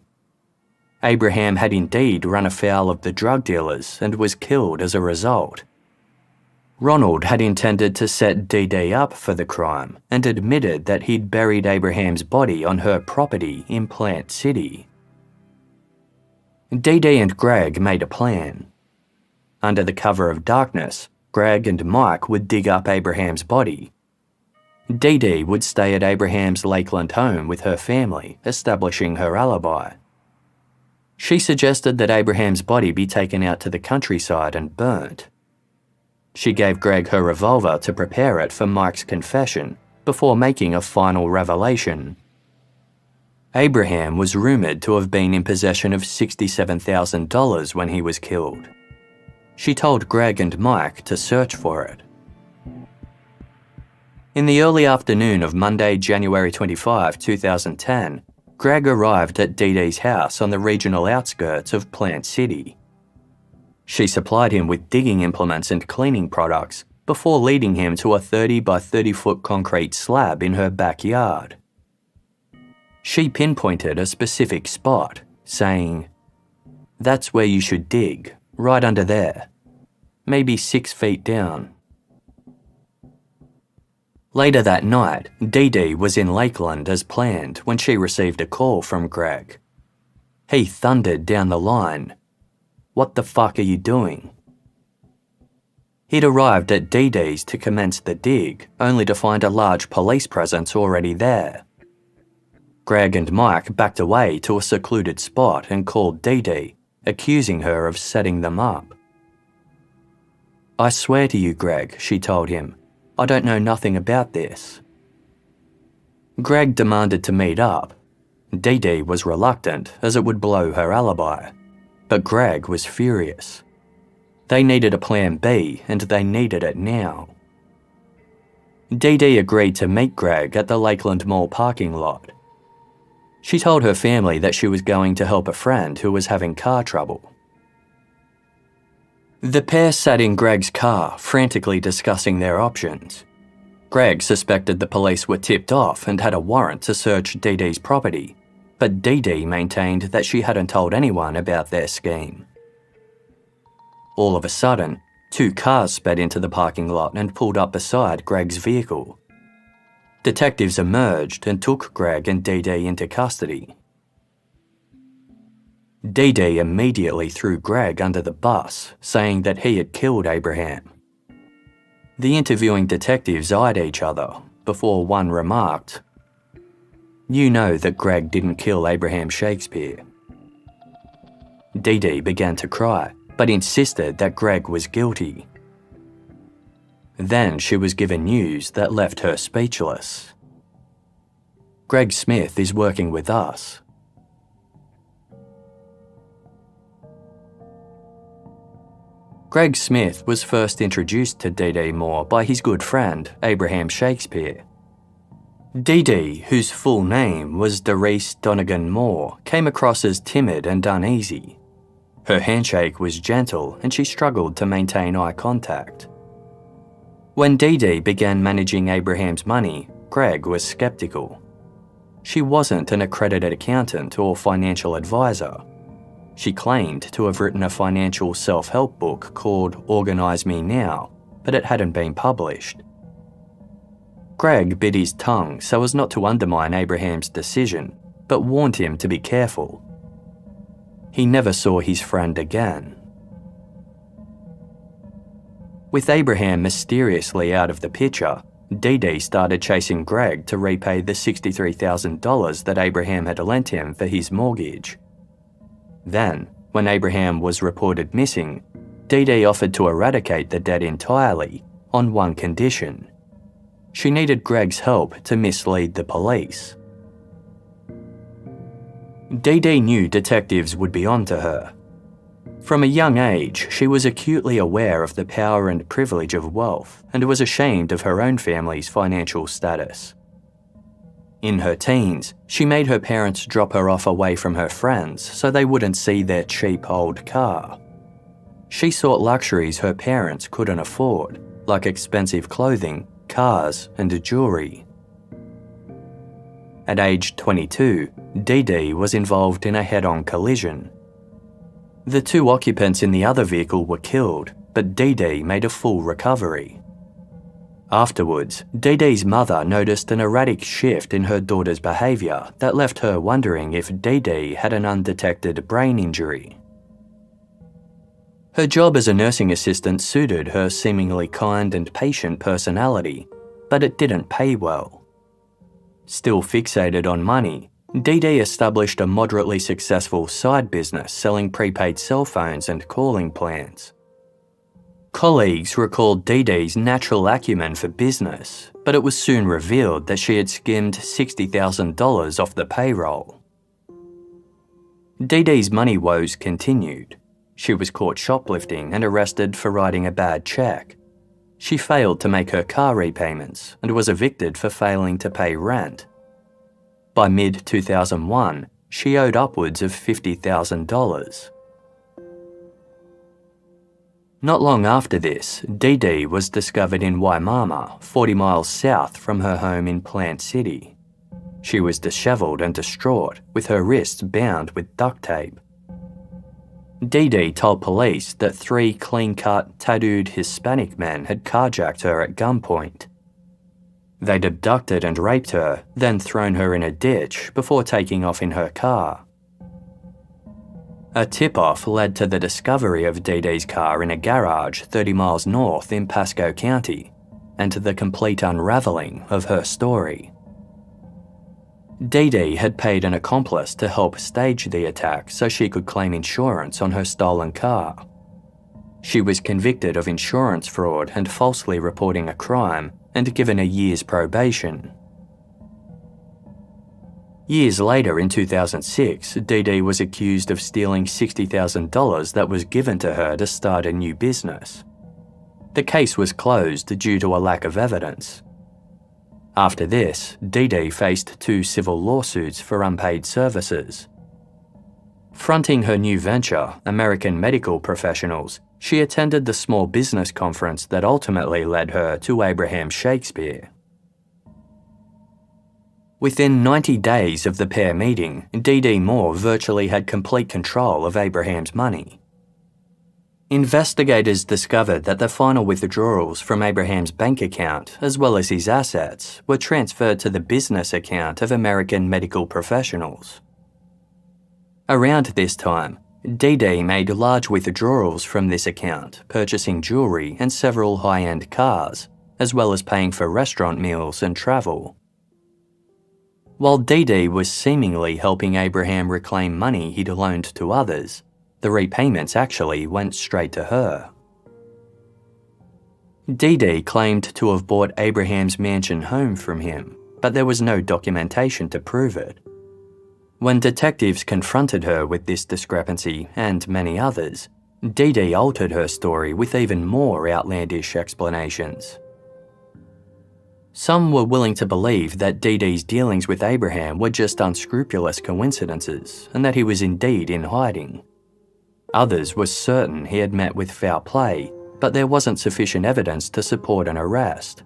Abraham had indeed run afoul of the drug dealers and was killed as a result. Ronald had intended to set DeDe up for the crime and admitted that he'd buried Abraham's body on her property in Plant City. DeDe and Greg made a plan. Under the cover of darkness, Greg and Mike would dig up Abraham's body. DeDe would stay at Abraham's Lakeland home with her family, establishing her alibi. She suggested that Abraham's body be taken out to the countryside and burnt. She gave Greg her revolver to prepare it for Mike's confession before making a final revelation. Abraham was rumoured to have been in possession of $67,000 when he was killed. She told Greg and Mike to search for it. In the early afternoon of Monday, January 25, 2010, Greg arrived at DeDe's house on the regional outskirts of Plant City. She supplied him with digging implements and cleaning products before leading him to a 30 by 30 foot concrete slab in her backyard. She pinpointed a specific spot, saying, "That's where you should dig, right under there, maybe 6 feet down." Later that night, DeDe was in Lakeland as planned when she received a call from Greg. He thundered down the line, "What the fuck are you doing?" He'd arrived at DeDe's to commence the dig, only to find a large police presence already there. Greg and Mike backed away to a secluded spot and called DeDe, accusing her of setting them up. "I swear to you, Greg," she told him, "I don't know nothing about this." Greg demanded to meet up. DeDe was reluctant as it would blow her alibi, but Greg was furious. They needed a plan B and they needed it now. DeDe agreed to meet Greg at the Lakeland Mall parking lot. She told her family that she was going to help a friend who was having car trouble. The pair sat in Greg's car, frantically discussing their options. Greg suspected the police were tipped off and had a warrant to search DeDe's property, but DeDe maintained that she hadn't told anyone about their scheme. All of a sudden, 2 cars sped into the parking lot and pulled up beside Greg's vehicle. Detectives emerged and took Greg and DeDe into custody. DeDe immediately threw Greg under the bus, saying that he had killed Abraham. The interviewing detectives eyed each other before one remarked, "You know that Greg didn't kill Abraham Shakespeare." DeDe began to cry, but insisted that Greg was guilty. Then she was given news that left her speechless. "Greg Smith is working with us." Greg Smith was first introduced to DeDe Moore by his good friend, Abraham Shakespeare. DeDe, whose full name was DeDe Moore, came across as timid and uneasy. Her handshake was gentle and she struggled to maintain eye contact. When DeDe began managing Abraham's money, Greg was skeptical. She wasn't an accredited accountant or financial advisor. She claimed to have written a financial self-help book called Organize Me Now, but it hadn't been published. Greg bit his tongue so as not to undermine Abraham's decision, but warned him to be careful. He never saw his friend again. With Abraham mysteriously out of the picture, DeDe started chasing Greg to repay the $63,000 that Abraham had lent him for his mortgage. Then, when Abraham was reported missing, DeDe offered to eradicate the debt entirely on one condition. She needed Greg's help to mislead the police. DeDe knew detectives would be onto her. From a young age, she was acutely aware of the power and privilege of wealth and was ashamed of her own family's financial status. In her teens, she made her parents drop her off away from her friends so they wouldn't see their cheap old car. She sought luxuries her parents couldn't afford, like expensive clothing, cars, and jewelry. At age 22, DeDe was involved in a head-on collision. The two occupants in the other vehicle were killed, but DeDe made a full recovery. Afterwards, DeDe's mother noticed an erratic shift in her daughter's behaviour that left her wondering if DeDe had an undetected brain injury. Her job as a nursing assistant suited her seemingly kind and patient personality, but it didn't pay well. Still fixated on money, DeDe established a moderately successful side business selling prepaid cell phones and calling plans. Colleagues recalled DeDe's natural acumen for business, but it was soon revealed that she had skimmed $60,000 off the payroll. DeDe's money woes continued. She was caught shoplifting and arrested for writing a bad check. She failed to make her car repayments and was evicted for failing to pay rent. By mid-2001, she owed upwards of $50,000. Not long after this, DeDe was discovered in Waimama, 40 miles south from her home in Plant City. She was dishevelled and distraught, with her wrists bound with duct tape. DeDe told police that 3 clean-cut, tattooed Hispanic men had carjacked her at gunpoint. They'd abducted and raped her, then thrown her in a ditch before taking off in her car. A tip-off led to the discovery of DeDe's car in a garage 30 miles north in Pasco County, and to the complete unravelling of her story. DeDe had paid an accomplice to help stage the attack so she could claim insurance on her stolen car. She was convicted of insurance fraud and falsely reporting a crime and given a year's probation. Years later, in 2006, DeDe was accused of stealing $60,000 that was given to her to start a new business. The case was closed due to a lack of evidence. After this, DeDe faced 2 civil lawsuits for unpaid services. Fronting her new venture, American Medical Professionals, she attended the small business conference that ultimately led her to Abraham Shakespeare. Within 90 days of the pair meeting, DeDe Moore virtually had complete control of Abraham's money. Investigators discovered that the final withdrawals from Abraham's bank account, as well as his assets, were transferred to the business account of American Medical Professionals. Around this time, DeDe made large withdrawals from this account, purchasing jewellery and several high-end cars, as well as paying for restaurant meals and travel. While DeDe was seemingly helping Abraham reclaim money he'd loaned to others, the repayments actually went straight to her. DeDe claimed to have bought Abraham's mansion home from him, but there was no documentation to prove it. When detectives confronted her with this discrepancy and many others, DeDe altered her story with even more outlandish explanations. Some were willing to believe that DeDe's dealings with Abraham were just unscrupulous coincidences and that he was indeed in hiding. Others were certain he had met with foul play, but there wasn't sufficient evidence to support an arrest.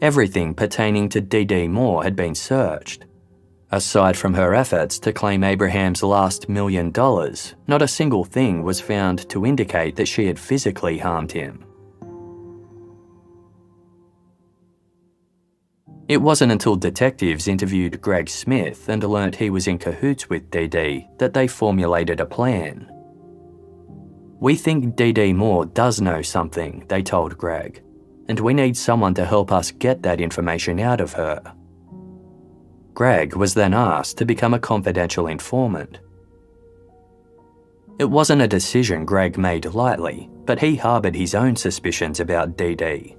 Everything pertaining to DeDe Moore had been searched. Aside from her efforts to claim Abraham's last $1 million, not a single thing was found to indicate that she had physically harmed him. It wasn't until detectives interviewed Greg Smith and learnt he was in cahoots with DeDe that they formulated a plan. "We think DeDe Moore does know something," they told Greg, "and we need someone to help us get that information out of her." Greg was then asked to become a confidential informant. It wasn't a decision Greg made lightly, but he harboured his own suspicions about DeDe.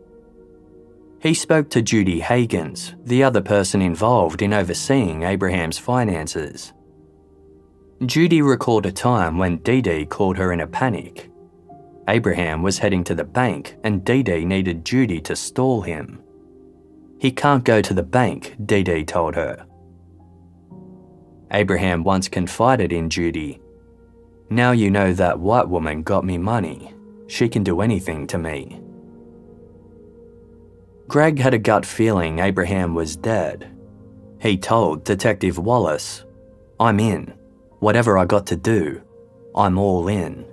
He spoke to Judy Hagens, the other person involved in overseeing Abraham's finances. Judy recalled a time when DeDe called her in a panic. Abraham was heading to the bank and DeDe needed Judy to stall him. "He can't go to the bank," DeDe told her. Abraham once confided in Judy, "Now you know that white woman got me money. She can do anything to me." Greg had a gut feeling Abraham was dead. He told Detective Wallace, "I'm in. Whatever I got to do, I'm all in."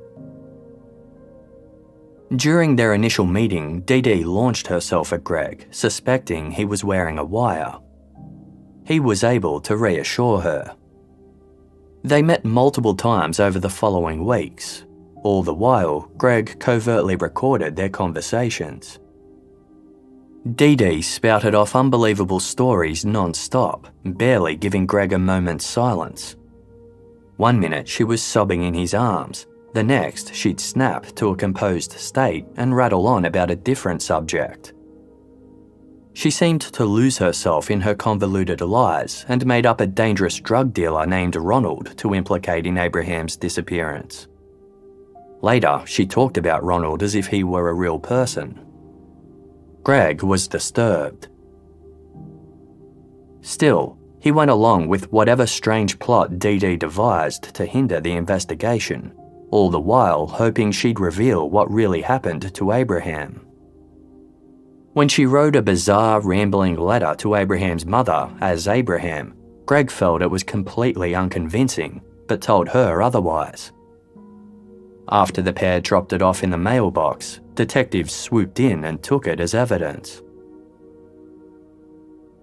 During their initial meeting, DeDe launched herself at Greg, suspecting he was wearing a wire. He was able to reassure her. They met multiple times over the following weeks. All the while, Greg covertly recorded their conversations. DeDe spouted off unbelievable stories non-stop, barely giving Greg a moment's silence. One minute she was sobbing in his arms, the next she'd snap to a composed state and rattle on about a different subject. She seemed to lose herself in her convoluted lies and made up a dangerous drug dealer named Ronald to implicate in Abraham's disappearance. Later, she talked about Ronald as if he were a real person. Greg was disturbed. Still, he went along with whatever strange plot DeDe devised to hinder the investigation, all the while hoping she'd reveal what really happened to Abraham. When she wrote a bizarre, rambling letter to Abraham's mother as Abraham, Greg felt it was completely unconvincing, but told her otherwise. After the pair dropped it off in the mailbox, detectives swooped in and took it as evidence.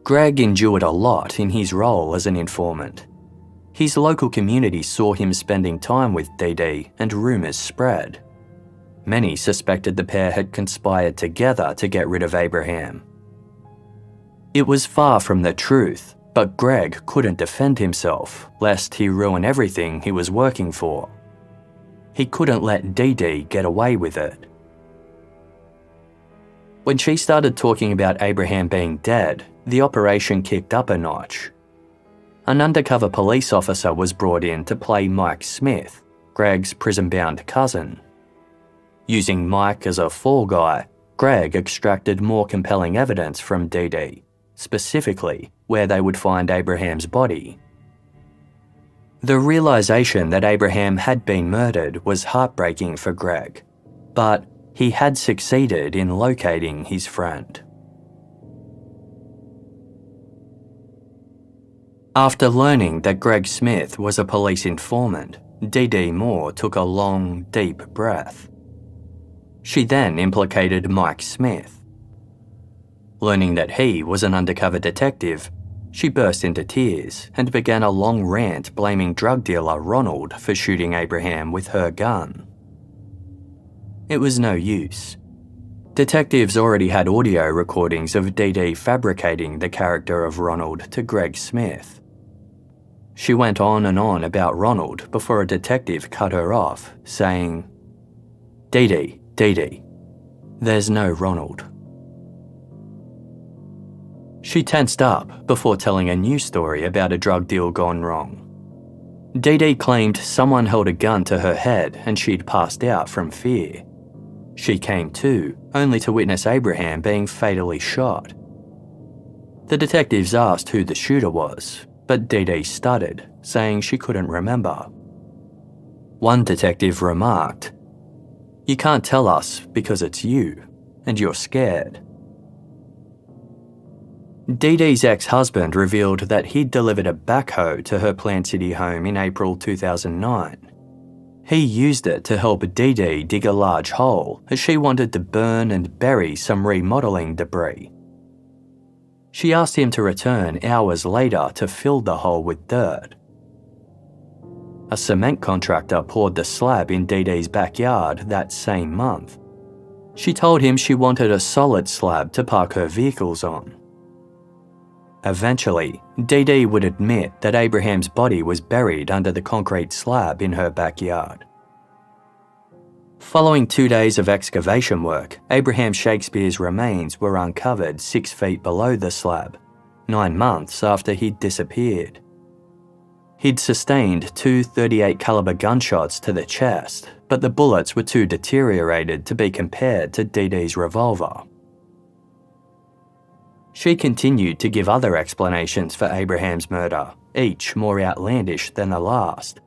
Greg endured a lot in his role as an informant. His local community saw him spending time with DeDe and rumours spread. Many suspected the pair had conspired together to get rid of Abraham. It was far from the truth, but Greg couldn't defend himself, lest he ruin everything he was working for. He couldn't let DeDe get away with it. When she started talking about Abraham being dead, the operation kicked up a notch. An undercover police officer was brought in to play Mike Smith, Greg's prison-bound cousin. Using Mike as a fall guy, Greg extracted more compelling evidence from DeDe, specifically where they would find Abraham's body. The realization that Abraham had been murdered was heartbreaking for Greg, but he had succeeded in locating his friend. After learning that Greg Smith was a police informant, DeDe Moore took a long, deep breath. She then implicated Mike Smith. Learning that he was an undercover detective, she burst into tears and began a long rant blaming drug dealer Ronald for shooting Abraham with her gun. It was no use. Detectives already had audio recordings of DeDe fabricating the character of Ronald to Greg Smith. She went on and on about Ronald before a detective cut her off, saying, "DeDe, there's no Ronald." She tensed up before telling a new story about a drug deal gone wrong. DeDe claimed someone held a gun to her head and she'd passed out from fear. She came to, only to witness Abraham being fatally shot. The detectives asked who the shooter was, but DeDe stuttered, saying she couldn't remember. One detective remarked, "You can't tell us because it's you, and you're scared." DeDe's ex-husband revealed that he'd delivered a backhoe to her Plant City home in April 2009. He used it to help DeDe dig a large hole as she wanted to burn and bury some remodeling debris. She asked him to return hours later to fill the hole with dirt. A cement contractor poured the slab in DeDe's backyard that same month. She told him she wanted a solid slab to park her vehicles on. Eventually, DeDe would admit that Abraham's body was buried under the concrete slab in her backyard. Following 2 days of excavation work, Abraham Shakespeare's remains were uncovered 6 feet below the slab, 9 months after he'd disappeared. He'd sustained 2 .38 caliber gunshots to the chest, but the bullets were too deteriorated to be compared to DeDe's revolver. She continued to give other explanations for Abraham's murder, each more outlandish than the last.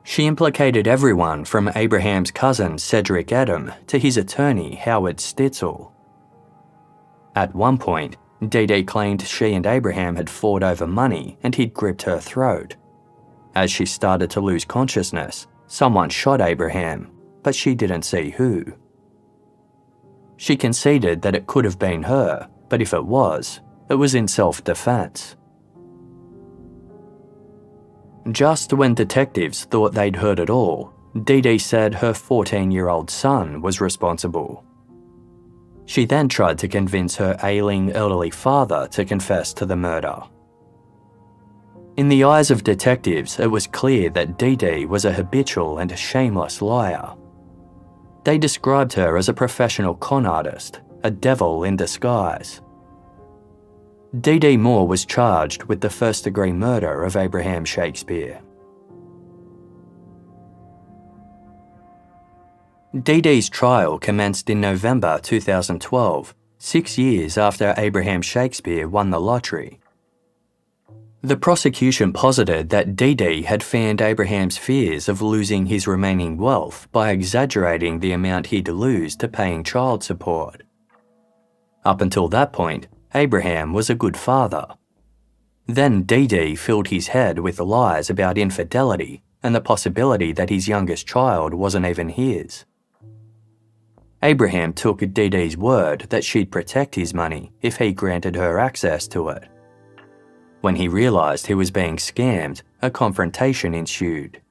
She implicated everyone from Abraham's cousin Cedric Adam to his attorney Howard Stitzel. At one point, DeDe claimed she and Abraham had fought over money and he'd gripped her throat. As she started to lose consciousness, someone shot Abraham, but she didn't see who. She conceded that it could have been her, but if it was in self-defense. Just when detectives thought they'd heard it all, DeDe said her 14-year-old son was responsible. She then tried to convince her ailing elderly father to confess to the murder. In the eyes of detectives, it was clear that DeDe was a habitual and shameless liar. They described her as a professional con artist, a devil in disguise. DeDe Moore was charged with the first-degree murder of Abraham Shakespeare. DeDe's trial commenced in November 2012, 6 years after Abraham Shakespeare won the lottery. The prosecution posited that DeDe had fanned Abraham's fears of losing his remaining wealth by exaggerating the amount he'd lose to paying child support. Up until that point, Abraham was a good father. Then DeDe filled his head with lies about infidelity and the possibility that his youngest child wasn't even his. Abraham took DeDe's word that she'd protect his money if he granted her access to it. When he realised he was being scammed, a confrontation ensued.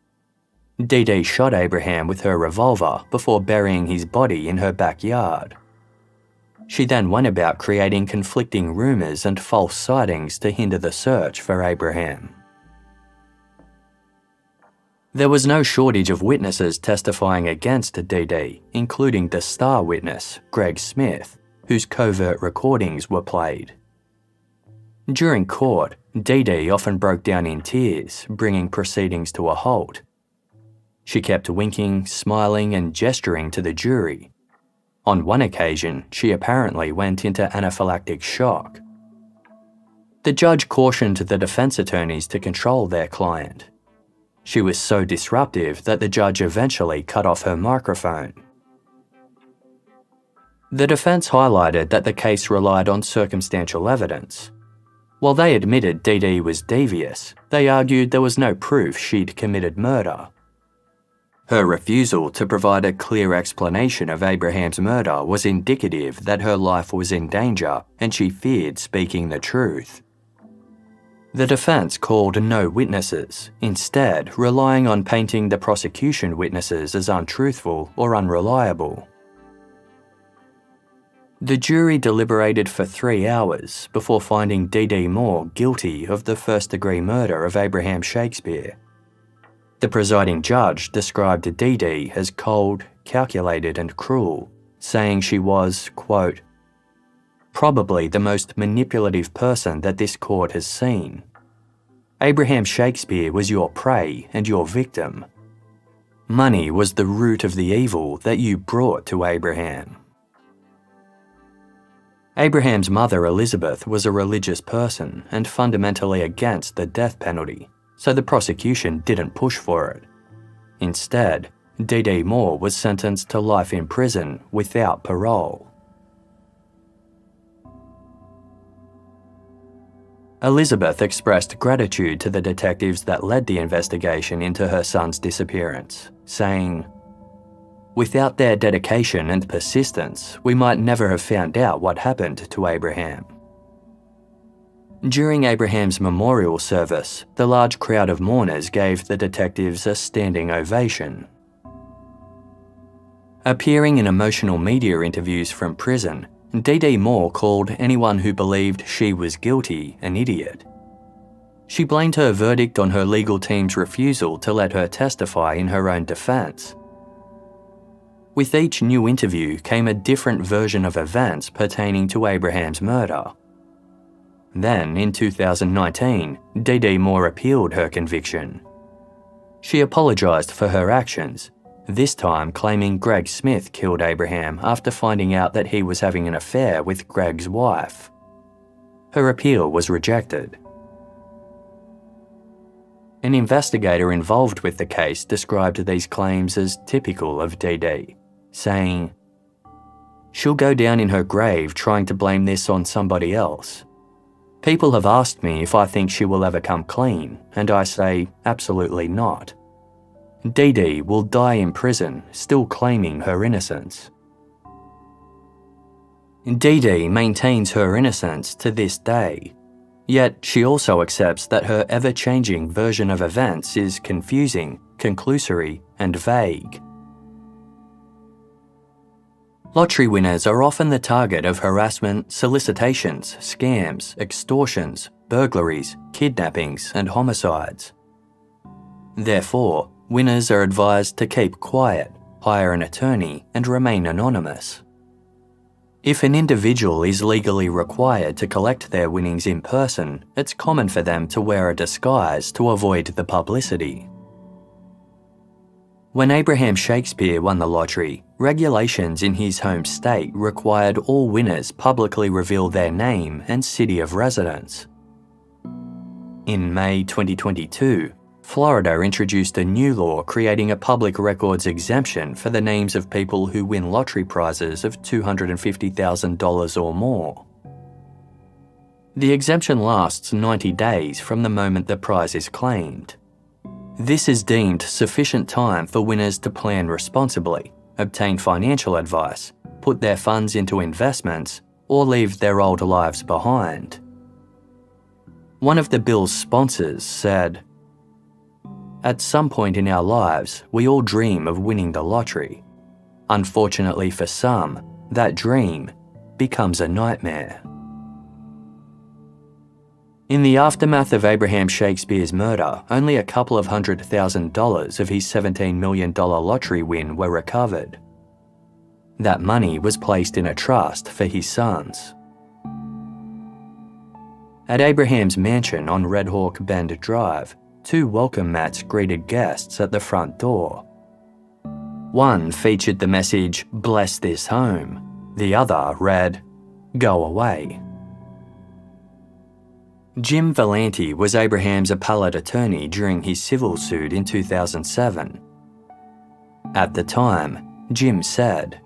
DeDe shot Abraham with her revolver before burying his body in her backyard. She then went about creating conflicting rumours and false sightings to hinder the search for Abraham. There was no shortage of witnesses testifying against DeDe, including the star witness, Greg Smith, whose covert recordings were played. During court, DeDe often broke down in tears, bringing proceedings to a halt. She kept winking, smiling, and gesturing to the jury. On one occasion, she apparently went into anaphylactic shock. The judge cautioned the defense attorneys to control their client. She was so disruptive that the judge eventually cut off her microphone. The defense highlighted that the case relied on circumstantial evidence. While they admitted DeDe was devious, they argued there was no proof she'd committed murder. Her refusal to provide a clear explanation of Abraham's murder was indicative that her life was in danger and she feared speaking the truth. The defense called no witnesses, instead relying on painting the prosecution witnesses as untruthful or unreliable. The jury deliberated for 3 hours before finding DeDe Moore guilty of the first-degree murder of Abraham Shakespeare. The presiding judge described DeDe as cold, calculated and cruel, saying she was, quote, "probably the most manipulative person that this court has seen. Abraham Shakespeare was your prey and your victim. Money was the root of the evil that you brought to Abraham." Abraham's mother, Elizabeth, was a religious person and fundamentally against the death penalty, so the prosecution didn't push for it. Instead, DeDe Moore was sentenced to life in prison without parole. Elizabeth expressed gratitude to the detectives that led the investigation into her son's disappearance, saying, "Without their dedication and persistence, we might never have found out what happened to Abraham." During Abraham's memorial service, the large crowd of mourners gave the detectives a standing ovation. Appearing in emotional media interviews from prison, DeDe Moore called anyone who believed she was guilty an idiot. She blamed her verdict on her legal team's refusal to let her testify in her own defense. With each new interview came a different version of events pertaining to Abraham's murder. Then, in 2019, DeDe Moore appealed her conviction. She apologised for her actions, this time claiming Greg Smith killed Abraham after finding out that he was having an affair with Greg's wife. Her appeal was rejected. An investigator involved with the case described these claims as typical of DeDe, saying, she'll go down in her grave trying to blame this on somebody else. People have asked me if I think she will ever come clean, and I say absolutely not. DeDe will die in prison, still claiming her innocence. DeDe maintains her innocence to this day, yet she also accepts that her ever-changing version of events is confusing, conclusory, and vague. Lottery winners are often the target of harassment, solicitations, scams, extortions, burglaries, kidnappings, and homicides. Therefore, winners are advised to keep quiet, hire an attorney, and remain anonymous. If an individual is legally required to collect their winnings in person, it's common for them to wear a disguise to avoid the publicity. When Abraham Shakespeare won the lottery, regulations in his home state required all winners publicly reveal their name and city of residence. In May 2022, Florida introduced a new law creating a public records exemption for the names of people who win lottery prizes of $250,000 or more. The exemption lasts 90 days from the moment the prize is claimed. This is deemed sufficient time for winners to plan responsibly, obtain financial advice, put their funds into investments, or leave their old lives behind. One of the bill's sponsors said, "At some point in our lives, we all dream of winning the lottery. Unfortunately for some, that dream becomes a nightmare." In the aftermath of Abraham Shakespeare's murder, only a couple of $100,000 of his $17 million lottery win were recovered. That money was placed in a trust for his sons. At Abraham's mansion on Red Hawk Bend Drive, 2 welcome mats greeted guests at the front door. One featured the message, "Bless this home." The other read, "Go away." Jim Valenti was Abraham's appellate attorney during his civil suit in 2007. At the time, Jim said,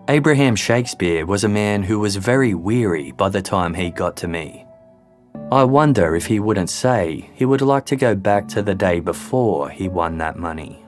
"Abraham Shakespeare was a man who was very weary by the time he got to me. I wonder if he wouldn't say he would like to go back to the day before he won that money."